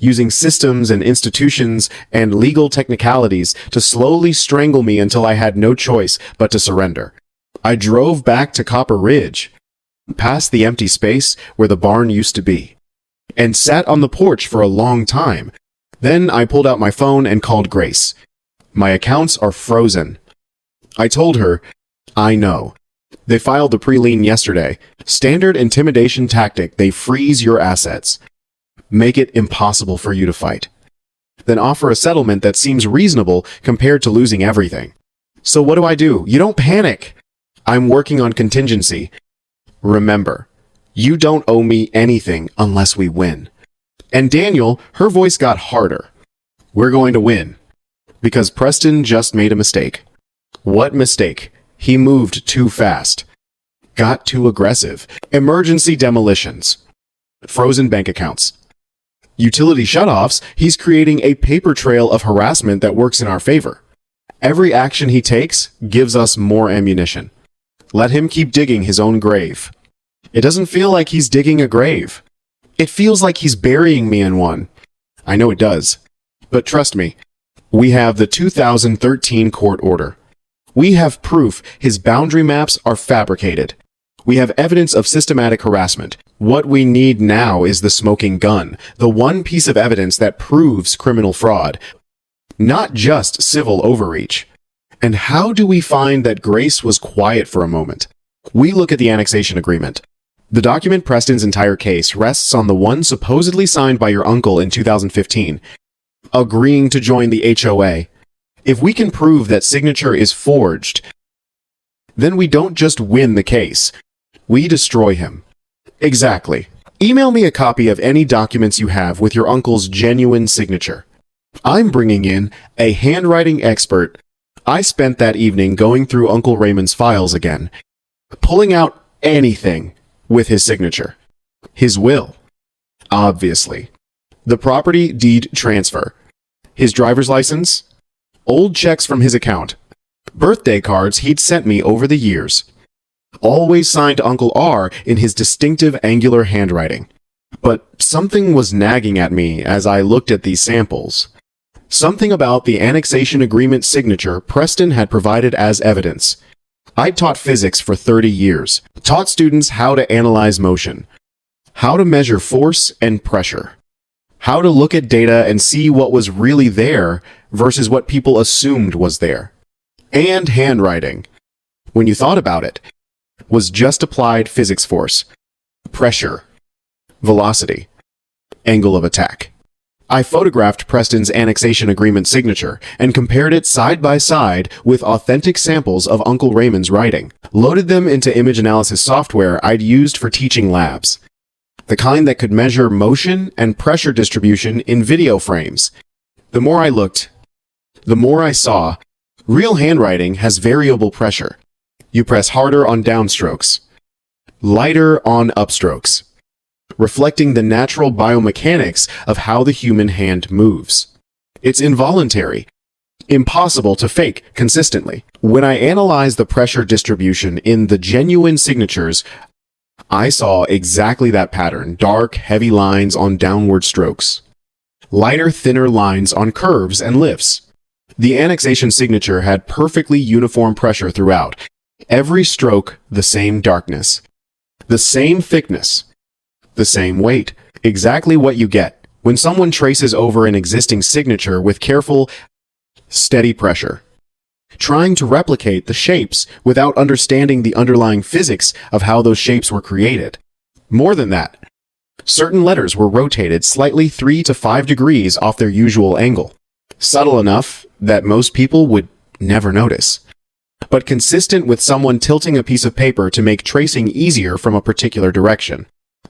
using systems and institutions and legal technicalities to slowly strangle me until I had no choice but to surrender. I drove back to Copper Ridge, past the empty space where the barn used to be, and sat on the porch for a long time. Then I pulled out my phone and called Grace. My accounts are frozen. I told her, I know. They filed the pre-lien yesterday. Standard intimidation tactic, they freeze your assets. Make it impossible for you to fight. Then offer a settlement that seems reasonable compared to losing everything. So what do? You don't panic. I'm working on contingency. Remember, you don't owe me anything unless we win. And Daniel, her voice got harder. We're going to win. Because Preston just made a mistake. What mistake? He moved too fast. Got too aggressive. Emergency demolitions. Frozen bank accounts. Utility shutoffs. He's creating a paper trail of harassment that works in our favor. Every action he takes gives us more ammunition. Let him keep digging his own grave. It doesn't feel like he's digging a grave. It feels like he's burying me in one. I know it does. But trust me, we have the 2013 court order. We have proof his boundary maps are fabricated. We have evidence of systematic harassment. What we need now is the smoking gun, the one piece of evidence that proves criminal fraud, not just civil overreach. And how do we find that Grace was quiet for a moment? We look at the annexation agreement. The document Preston's entire case rests on the one supposedly signed by your uncle in 2015, agreeing to join the HOA. If we can prove that signature is forged, then we don't just win the case, we destroy him. Exactly. Email me a copy of any documents you have with your uncle's genuine signature. I'm bringing in a handwriting expert. I spent that evening going through Uncle Raymond's files again, pulling out anything with his signature. His will, obviously. The property deed transfer. His driver's license. Old checks from his account. Birthday cards he'd sent me over the years. Always signed Uncle R in his distinctive angular handwriting. But something was nagging at me as I looked at these samples. Something about the annexation agreement signature Preston had provided as evidence. I'd taught physics for 30 years, taught students how to analyze motion, how to measure force and pressure, how to look at data and see what was really there versus what people assumed was there. And handwriting, when you thought about it, was just applied physics force, pressure, velocity, angle of attack. I photographed Preston's annexation agreement signature and compared it side by side with authentic samples of Uncle Raymond's writing, loaded them into image analysis software I'd used for teaching labs. The kind that could measure motion and pressure distribution in video frames. The more I looked, the more I saw, real handwriting has variable pressure. You press harder on downstrokes, lighter on upstrokes, reflecting the natural biomechanics of how the human hand moves. It's involuntary, impossible to fake consistently. When I analyzed the pressure distribution in the genuine signatures, I saw exactly that pattern: dark, heavy lines on downward strokes, lighter, thinner lines on curves and lifts. The annexation signature had perfectly uniform pressure throughout. Every stroke, the same darkness, the same thickness, the same weight. Exactly what you get when someone traces over an existing signature with careful, steady pressure, trying to replicate the shapes without understanding the underlying physics of how those shapes were created. More than that, certain letters were rotated slightly 3 to 5 degrees off their usual angle, subtle enough that most people would never notice, but consistent with someone tilting a piece of paper to make tracing easier from a particular direction.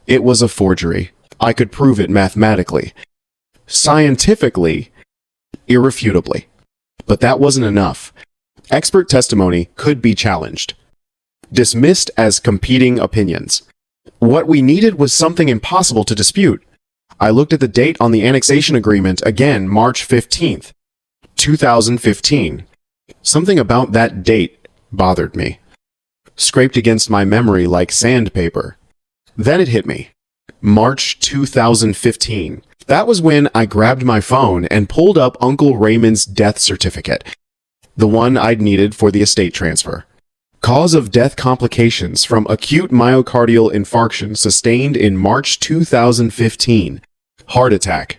It was a forgery. I could prove it mathematically, scientifically, irrefutably. But that wasn't enough. Expert testimony could be challenged, dismissed as competing opinions. What we needed was something impossible to dispute. I looked at the date on the annexation agreement again, March 15th, 2015. Something about that date bothered me, scraped against my memory like sandpaper. Then it hit me. March 2015. That was when I grabbed my phone and pulled up Uncle Raymond's death certificate, the one I'd needed for the estate transfer. Cause of death: complications from acute myocardial infarction sustained in March 2015. Heart attack.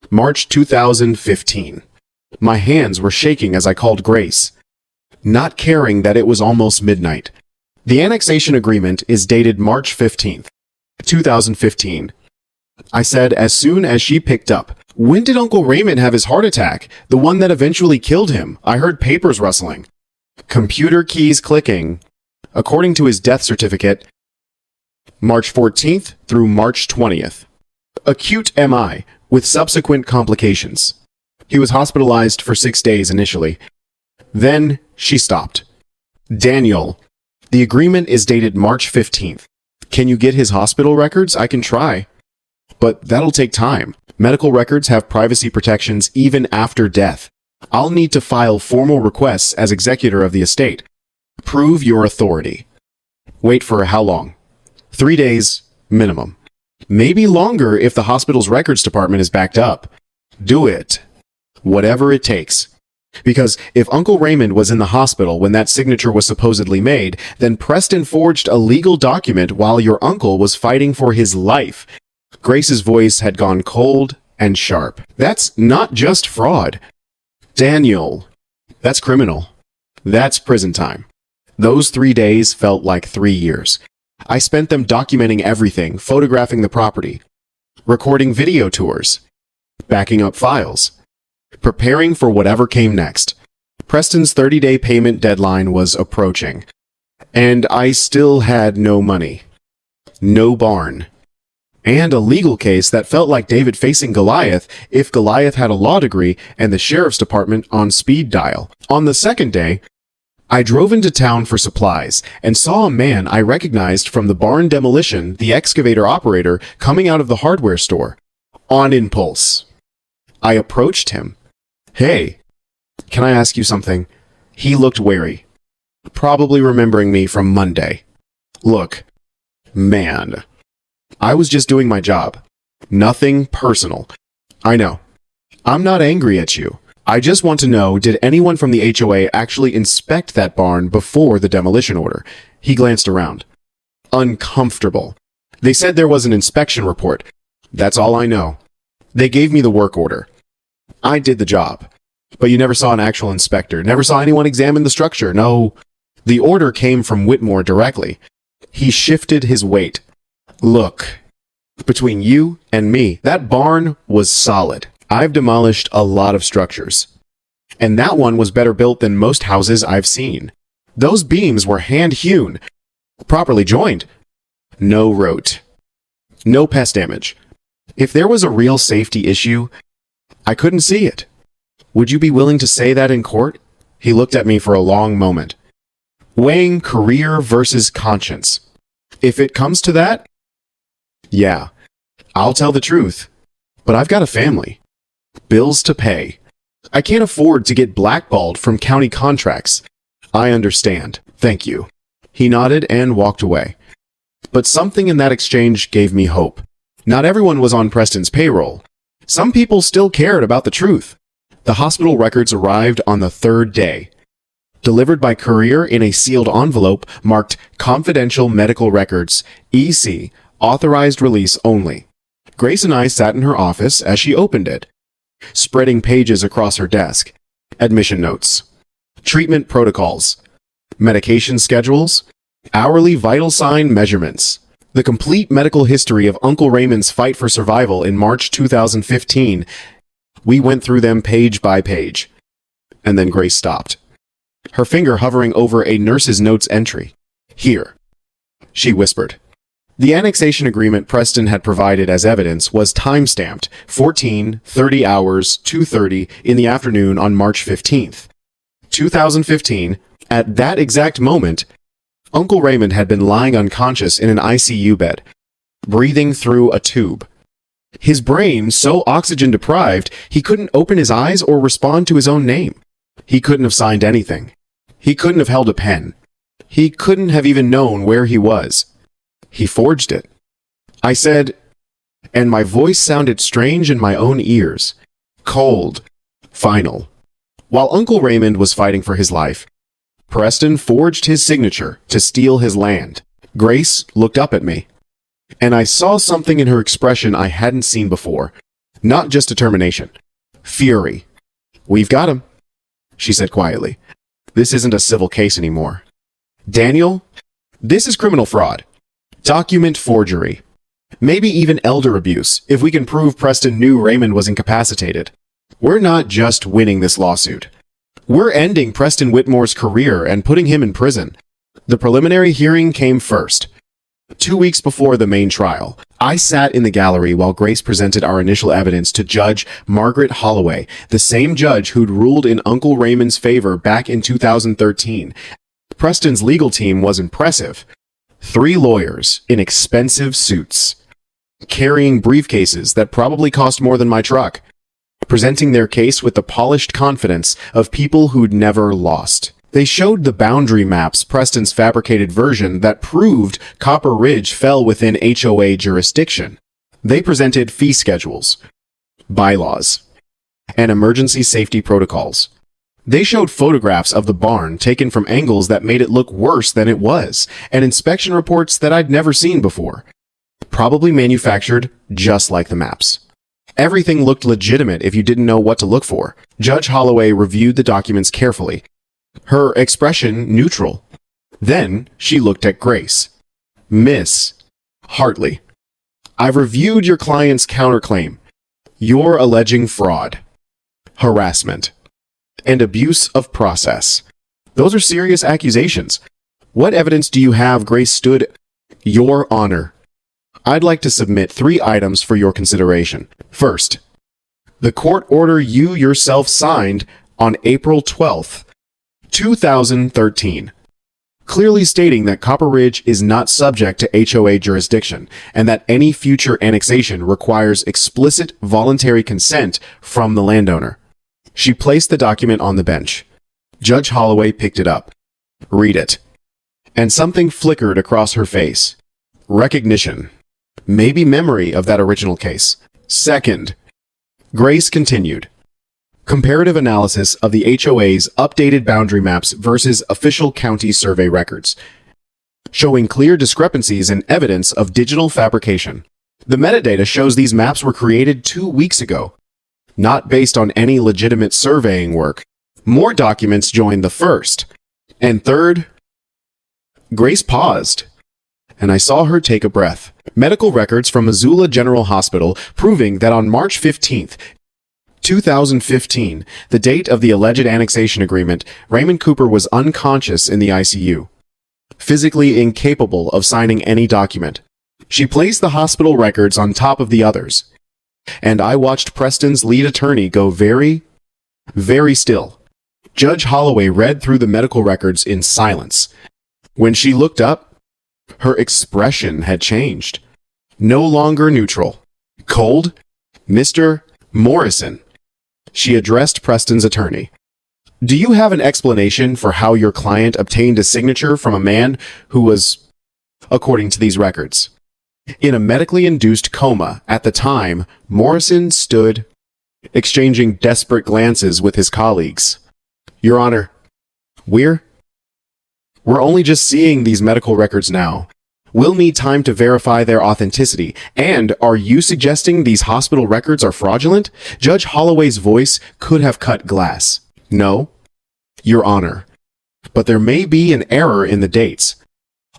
March 2015. My hands were shaking as I called Grace, not caring that it was almost midnight. The annexation agreement is dated March 15th, 2015. I said as soon as she picked up, "When did Uncle Raymond have his heart attack? The one that eventually killed him? I heard papers rustling." Computer keys clicking. According to his death certificate, March 14th through March 20th. Acute MI with subsequent complications. He was hospitalized for 6 days initially. Then she stopped. Daniel, the agreement is dated March 15th. Can you get his hospital records? I can try. But that'll take time. Medical records have privacy protections even after death. I'll need to file formal requests as executor of the estate. Prove your authority. Wait for how long? 3 days, minimum. Maybe longer if the hospital's records department is backed up. Do it. Whatever it takes. Because if Uncle Raymond was in the hospital when that signature was supposedly made, then Preston forged a legal document while your uncle was fighting for his life. Grace's voice had gone cold and sharp. That's not just fraud. Daniel, that's criminal. That's prison time. Those 3 days felt like 3 years. I spent them documenting everything, photographing the property, recording video tours, backing up files, preparing for whatever came next. Preston's 30-day payment deadline was approaching, and I still had no money, no barn, and a legal case that felt like David facing Goliath if Goliath had a law degree and the sheriff's department on speed dial. On the second day, I drove into town for supplies and saw a man I recognized from the barn demolition, the excavator operator, coming out of the hardware store. On impulse, I approached him. "Hey, can I ask you something?" He looked wary, probably remembering me from Monday. "Look, man, I was just doing my job. Nothing personal. I know. I'm not angry at you. I just want to know, did anyone from the HOA actually inspect that barn before the demolition order?" He glanced around. Uncomfortable. "They said there was an inspection report. That's all I know. They gave me the work order. I did the job. But you never saw an actual inspector, never saw anyone examine the structure. No, the order came from Whitmore directly." He shifted his weight. "Look, between you and me, that barn was solid. I've demolished a lot of structures, and that one was better built than most houses I've seen. Those beams were hand-hewn, properly joined. No rote. No pest damage. If there was a real safety issue, I couldn't see it. Would you be willing to say that in court?" He looked at me for a long moment, weighing career versus conscience. "If it comes to that, yeah, I'll tell the truth. But I've got a family. Bills to pay. I can't afford to get blackballed from county contracts." "I understand. Thank you." He nodded and walked away. But something in that exchange gave me hope. Not everyone was on Preston's payroll. Some people still cared about the truth. The hospital records arrived on the third day, delivered by courier in a sealed envelope marked Confidential Medical Records, EC, Authorized Release Only. Grace and I sat in her office as she opened it, spreading pages across her desk. Admission notes, treatment protocols, medication schedules, hourly vital sign measurements, the complete medical history of Uncle Raymond's fight for survival in March 2015. We went through them page by page. And then Grace stopped, her finger hovering over a nurse's notes entry. "Here," she whispered. The annexation agreement Preston had provided as evidence was time-stamped 14:30 hours 2:30 in the afternoon on March 15th, 2015. At that exact moment, Uncle Raymond had been lying unconscious in an ICU bed, breathing through a tube. His brain so oxygen-deprived, he couldn't open his eyes or respond to his own name. He couldn't have signed anything. He couldn't have held a pen. He couldn't have even known where he was. He forged it. I said, and my voice sounded strange in my own ears. Cold. Final. While Uncle Raymond was fighting for his life, Preston forged his signature to steal his land. Grace looked up at me, and I saw something in her expression I hadn't seen before. Not just determination. Fury. "We've got him," she said quietly. "This isn't a civil case anymore. Daniel, this is criminal fraud. Document forgery. Maybe even elder abuse, if we can prove Preston knew Raymond was incapacitated. We're not just winning this lawsuit. We're ending Preston Whitmore's career and putting him in prison." The preliminary hearing came first. 2 weeks before the main trial, I sat in the gallery while Grace presented our initial evidence to Judge Margaret Holloway, the same judge who'd ruled in Uncle Raymond's favor back in 2013. Preston's legal team was impressive. 3 lawyers in expensive suits, carrying briefcases that probably cost more than my truck, presenting their case with the polished confidence of people who'd never lost. They showed the boundary maps, Preston's fabricated version that proved Copper Ridge fell within HOA jurisdiction. They presented fee schedules, bylaws, and emergency safety protocols. They showed photographs of the barn taken from angles that made it look worse than it was, and inspection reports that I'd never seen before, probably manufactured just like the maps. Everything looked legitimate if you didn't know what to look for. Judge Holloway reviewed the documents carefully, her expression neutral. Then she looked at Grace. Miss Hartley, I've reviewed your client's counterclaim. You're alleging fraud, harassment, and abuse of process. Those are serious accusations. What evidence do you have Grace stood? Your Honor, I'd like to submit 3 items for your consideration. First, the court order you yourself signed on April 12th, 2013, clearly stating that Copper Ridge is not subject to HOA jurisdiction and that any future annexation requires explicit voluntary consent from the landowner. She placed the document on the bench. Judge Holloway picked it up. Read it. And something flickered across her face. Recognition. Maybe memory of that original case. Second, Grace continued. Comparative analysis of the HOA's updated boundary maps versus official county survey records, showing clear discrepancies and evidence of digital fabrication. The metadata shows these maps were created 2 weeks ago, not based on any legitimate surveying work. More documents joined the first. And third, Grace paused, and I saw her take a breath. Medical records from Missoula General Hospital proving that on March 15th, 2015, the date of the alleged annexation agreement, Raymond Cooper was unconscious in the ICU, physically incapable of signing any document. She placed the hospital records on top of the others, and I watched Preston's lead attorney go very, very still. Judge Holloway read through the medical records in silence. When she looked up, her expression had changed. No longer neutral. Cold. Mr. Morrison. She addressed Preston's attorney. Do you have an explanation for how your client obtained a signature from a man who was, according to these records, in a medically induced coma at the time? Morrison stood, exchanging desperate glances with his colleagues. Your Honor, we're only just seeing these medical records now. We'll need time to verify their authenticity. And are you suggesting these hospital records are fraudulent? Judge Holloway's voice could have cut glass. No, Your Honor. But there may be an error in the dates.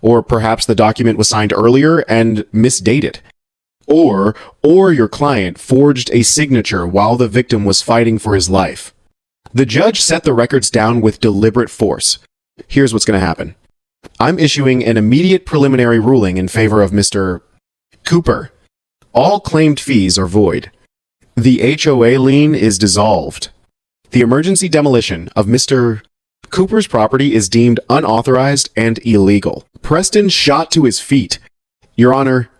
Or perhaps the document was signed earlier and misdated. Or your client forged a signature while the victim was fighting for his life. The judge set the records down with deliberate force. Here's what's going to happen. I'm issuing an immediate preliminary ruling in favor of Mr. Cooper. All claimed fees are void. The HOA lien is dissolved. The emergency demolition of Mr. Cooper's property is deemed unauthorized and illegal. Preston shot to his feet. Your Honor,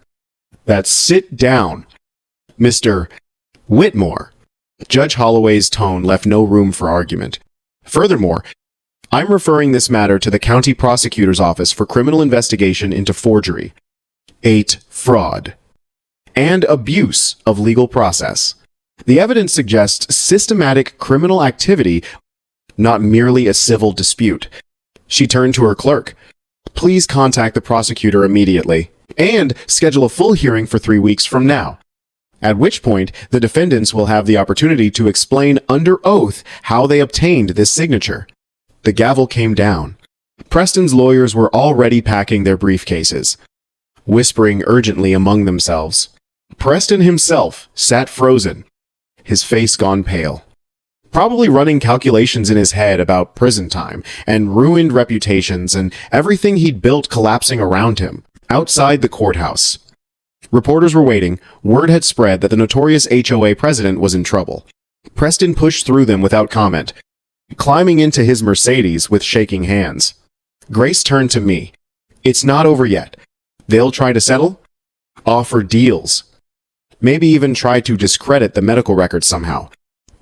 that's sit down. Mr. Whitmore. Judge Holloway's tone left no room for argument. Furthermore, I'm referring this matter to the County Prosecutor's Office for criminal investigation into forgery, 8, fraud, and abuse of legal process. The evidence suggests systematic criminal activity, not merely a civil dispute. She turned to her clerk. Please contact the prosecutor immediately and schedule a full hearing for 3 weeks from now, at which point the defendants will have the opportunity to explain under oath how they obtained this signature. The gavel came down. Preston's lawyers were already packing their briefcases, whispering urgently among themselves. Preston himself sat frozen, his face gone pale, probably running calculations in his head about prison time and ruined reputations and everything he'd built collapsing around him. Outside the courthouse, reporters were waiting. Word had spread that the notorious HOA president was in trouble. Preston pushed through them without comment, climbing into his Mercedes with shaking hands. Grace turned to me. It's not over yet. They'll try to settle, offer deals, maybe even try to discredit the medical records somehow.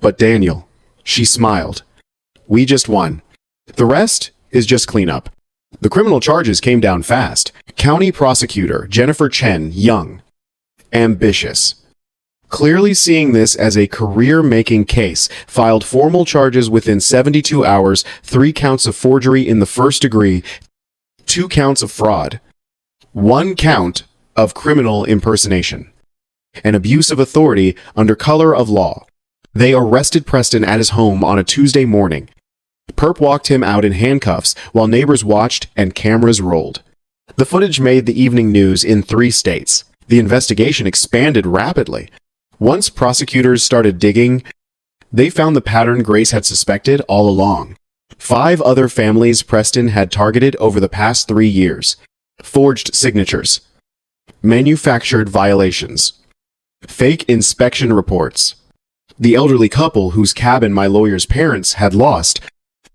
But Daniel, she smiled. We just won. The rest is just cleanup. The criminal charges came down fast. County Prosecutor Jennifer Chen, young, ambitious, clearly seeing this as a career-making case, filed formal charges within 72 hours, 3 counts of forgery in the first degree, 2 counts of fraud, 1 count of criminal impersonation, and abuse of authority under color of law. They arrested Preston at his home on a Tuesday morning. Perp walked him out in handcuffs while neighbors watched and cameras rolled. The footage made the evening news in 3 states. The investigation expanded rapidly. Once prosecutors started digging, they found the pattern Grace had suspected all along. 5 other families Preston had targeted over the past 3 years. Forged signatures, manufactured violations, fake inspection reports, the elderly couple whose cabin my lawyer's parents had lost,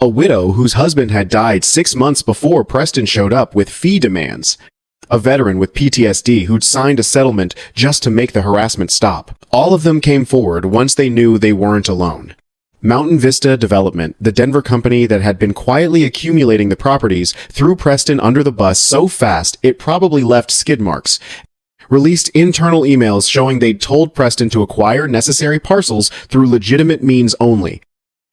a widow whose husband had died 6 months before Preston showed up with fee demands, a veteran with PTSD who'd signed a settlement just to make the harassment stop. All of them came forward once they knew they weren't alone. Mountain Vista Development, the Denver company that had been quietly accumulating the properties, threw Preston under the bus so fast it probably left skid marks. Released internal emails showing they'd told Preston to acquire necessary parcels through legitimate means only,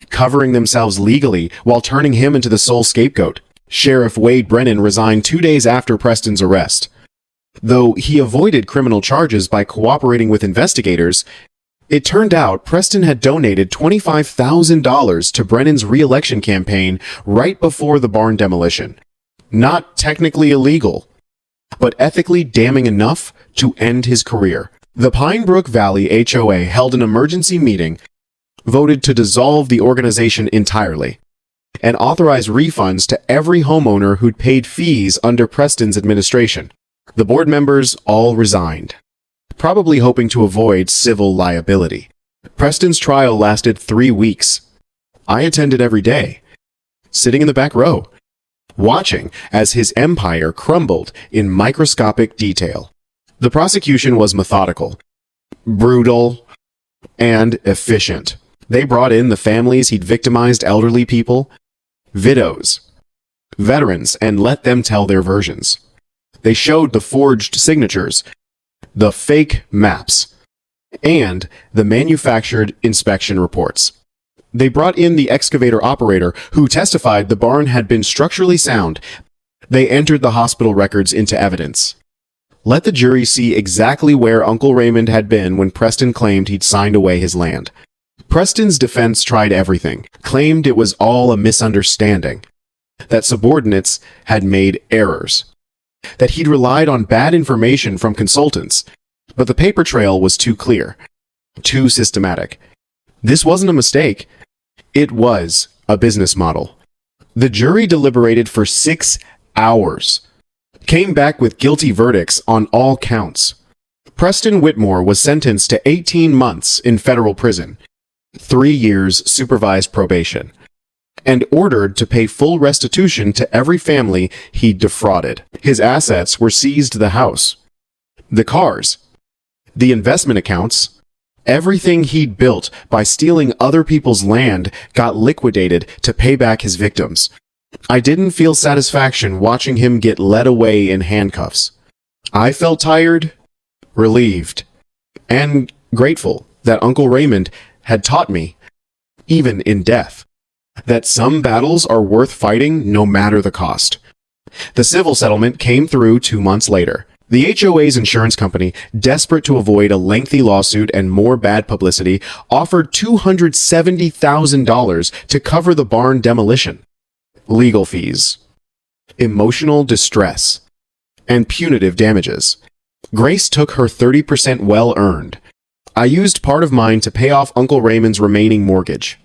covering themselves legally while turning him into the sole scapegoat. Sheriff Wade Brennan resigned 2 days after Preston's arrest. Though he avoided criminal charges by cooperating with investigators, it turned out Preston had donated $25,000 to Brennan's re-election campaign right before the barn demolition. Not technically illegal, but ethically damning enough to end his career. The Pinebrook Valley HOA held an emergency meeting, voted to dissolve the organization entirely, and authorize refunds to every homeowner who'd paid fees under Preston's administration. The board members all resigned, probably hoping to avoid civil liability. Preston's trial lasted 3 weeks. I attended every day, sitting in the back row, watching as his empire crumbled in microscopic detail. The prosecution was methodical, brutal, and efficient. They brought in the families he'd victimized, elderly people, widows, veterans, and let them tell their versions. They showed the forged signatures, the fake maps, and the manufactured inspection reports. They brought in the excavator operator who testified the barn had been structurally sound. They entered the hospital records into evidence. Let the jury see exactly where Uncle Raymond had been when Preston claimed he'd signed away his land. Preston's defense tried everything, claimed it was all a misunderstanding, that subordinates had made errors, that he'd relied on bad information from consultants, but the paper trail was too clear, too systematic. This wasn't a mistake. It was a business model. The jury deliberated for 6 hours, came back with guilty verdicts on all counts. Preston Whitmore was sentenced to 18 months in federal prison, 3 years supervised probation, and ordered to pay full restitution to every family he'd defrauded. His assets were seized: the house, the cars, the investment accounts. Everything he'd built by stealing other people's land got liquidated to pay back his victims. I didn't feel satisfaction watching him get led away in handcuffs. I felt tired, relieved, and grateful that Uncle Raymond had taught me, even in death, that some battles are worth fighting no matter the cost. The civil settlement came through 2 months later. The HOA's insurance company, desperate to avoid a lengthy lawsuit and more bad publicity, offered $270,000 to cover the barn demolition, legal fees, emotional distress, and punitive damages. Grace took her 30% well-earned. I used part of mine to pay off Uncle Raymond's remaining mortgage,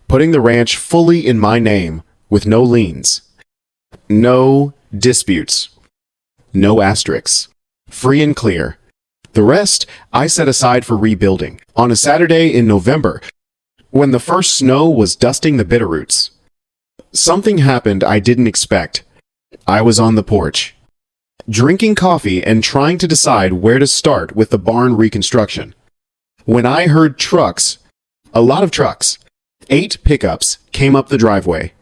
putting the ranch fully in my name with no liens, no disputes, no asterisks, free and clear. The rest I set aside for rebuilding. On a Saturday in November, when the first snow was dusting the bitterroots, something happened I didn't expect. I was on the porch, drinking coffee and trying to decide where to start with the barn reconstruction, when I heard trucks, a lot of trucks, 8 pickups came up the driveway,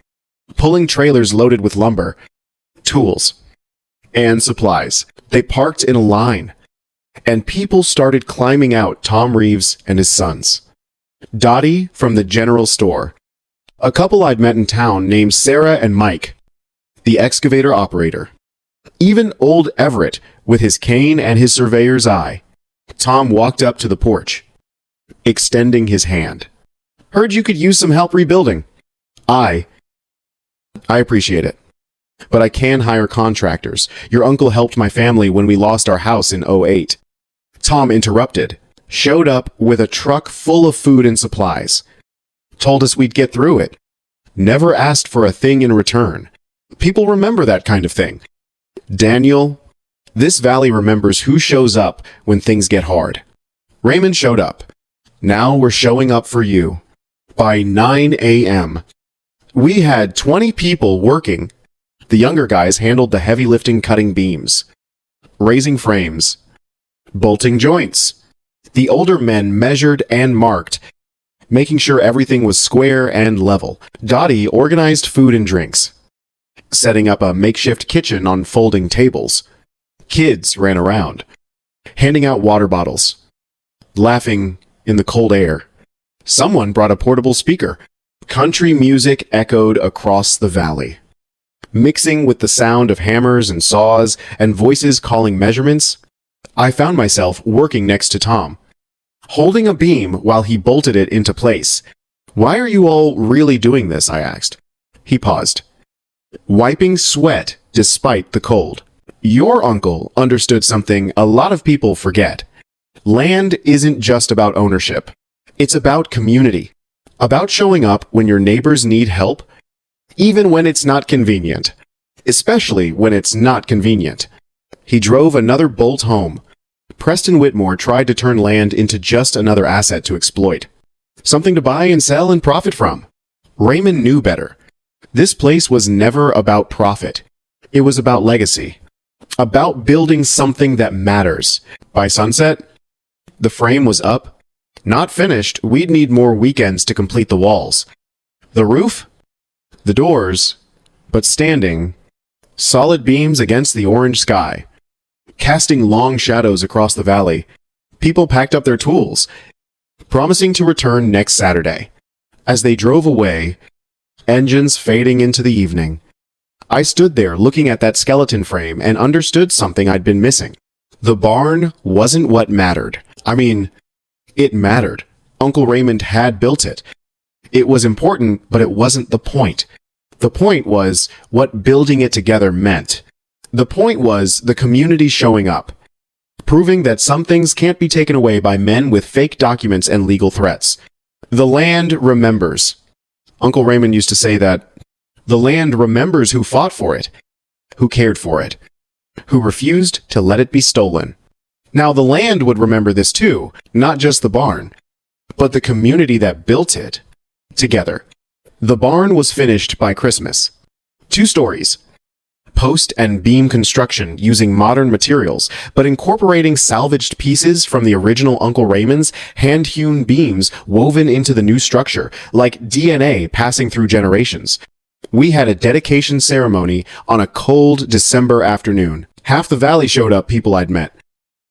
pulling trailers loaded with lumber, tools, and supplies. They parked in a line, and people started climbing out. Tom Reeves and his sons, Dottie from the general store, a couple I'd met in town named Sarah and Mike, the excavator operator, even old Everett with his cane and his surveyor's eye. Tom walked up to the porch, extending his hand. "Heard you could use some help rebuilding." I appreciate it. But I can hire contractors. Your uncle helped my family when we lost our house in '08. Tom interrupted, showed up with a truck full of food and supplies. Told us we'd get through it. Never asked for a thing in return. People remember that kind of thing. Daniel, this valley remembers who shows up when things get hard. Raymond showed up. Now we're showing up for you. By 9 a.m. We had 20 people working. The younger guys handled the heavy lifting, cutting beams, raising frames, bolting joints. The older men measured and marked, making sure everything was square and level. Dottie organized food and drinks, setting up a makeshift kitchen on folding tables. Kids ran around, handing out water bottles, laughing in the cold air. Someone brought a portable speaker. Country music echoed across the valley, mixing with the sound of hammers and saws and voices calling measurements. I found myself working next to Tom, holding a beam while he bolted it into place. "Why are you all really doing this?" I asked. He paused, wiping sweat despite the cold. "Your uncle understood something a lot of people forget. Land isn't just about ownership. It's about community, about showing up when your neighbors need help, even when it's not convenient, especially when it's not convenient." He drove another bolt home. Preston Whitmore tried to turn land into just another asset to exploit, something to buy and sell and profit from. Raymond knew better. This place was never about profit. It was about legacy, about building something that matters. By sunset, the frame was up. Not finished. We'd need more weekends to complete the walls. The roof? The doors, but standing, solid beams against the orange sky, casting long shadows across the valley. People packed up their tools, promising to return next Saturday. As they drove away, engines fading into the evening, I stood there looking at that skeleton frame and understood something I'd been missing. The barn wasn't what mattered. I mean, it mattered. Uncle Raymond had built it. It was important, but it wasn't the point. The point was what building it together meant. The point was the community showing up, proving that some things can't be taken away by men with fake documents and legal threats. The land remembers. Uncle Raymond used to say that the land remembers who fought for it, who cared for it, who refused to let it be stolen. Now the land would remember this too, not just the barn, but the community that built it together. The barn was finished by Christmas. 2 stories. Post and beam construction using modern materials, but incorporating salvaged pieces from the original Uncle Raymond's hand-hewn beams woven into the new structure, like DNA passing through generations. We had a dedication ceremony on a cold December afternoon. Half the valley showed up, people I'd met.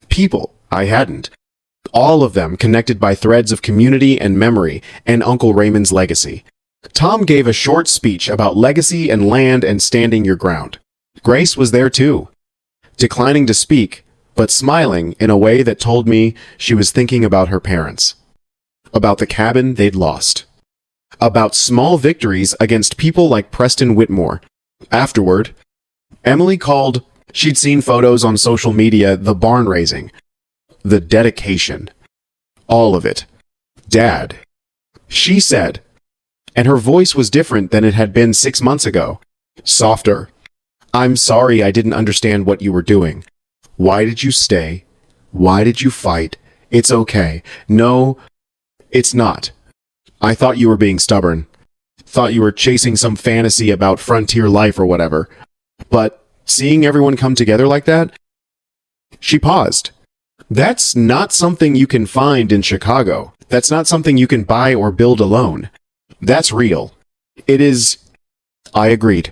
People I hadn't. All of them connected by threads of community and memory and Uncle Raymond's legacy. Tom gave a short speech about legacy and land and standing your ground. Grace was there too, declining to speak, but smiling in a way that told me she was thinking about her parents, about the cabin they'd lost, about small victories against people like Preston Whitmore. Afterward, Emily called. She'd seen photos on social media, the barn raising, the dedication, all of it. "Dad," she said, and her voice was different than it had been 6 months ago, softer. "I'm sorry I didn't understand what you were doing. Why did you stay? Why did you fight? It's okay. No, it's not. I thought you were being stubborn. Thought you were chasing some fantasy about frontier life or whatever. But seeing everyone come together like that..." She paused. "That's not something you can find in Chicago. That's not something you can buy or build alone. That's real. It is." I agreed.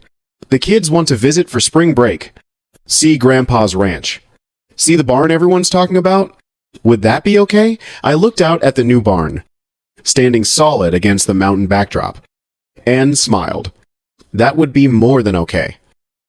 "The kids want to visit for spring break. See Grandpa's ranch. See the barn everyone's talking about? Would that be okay?" I looked out at the new barn, standing solid against the mountain backdrop, and smiled. That would be more than okay.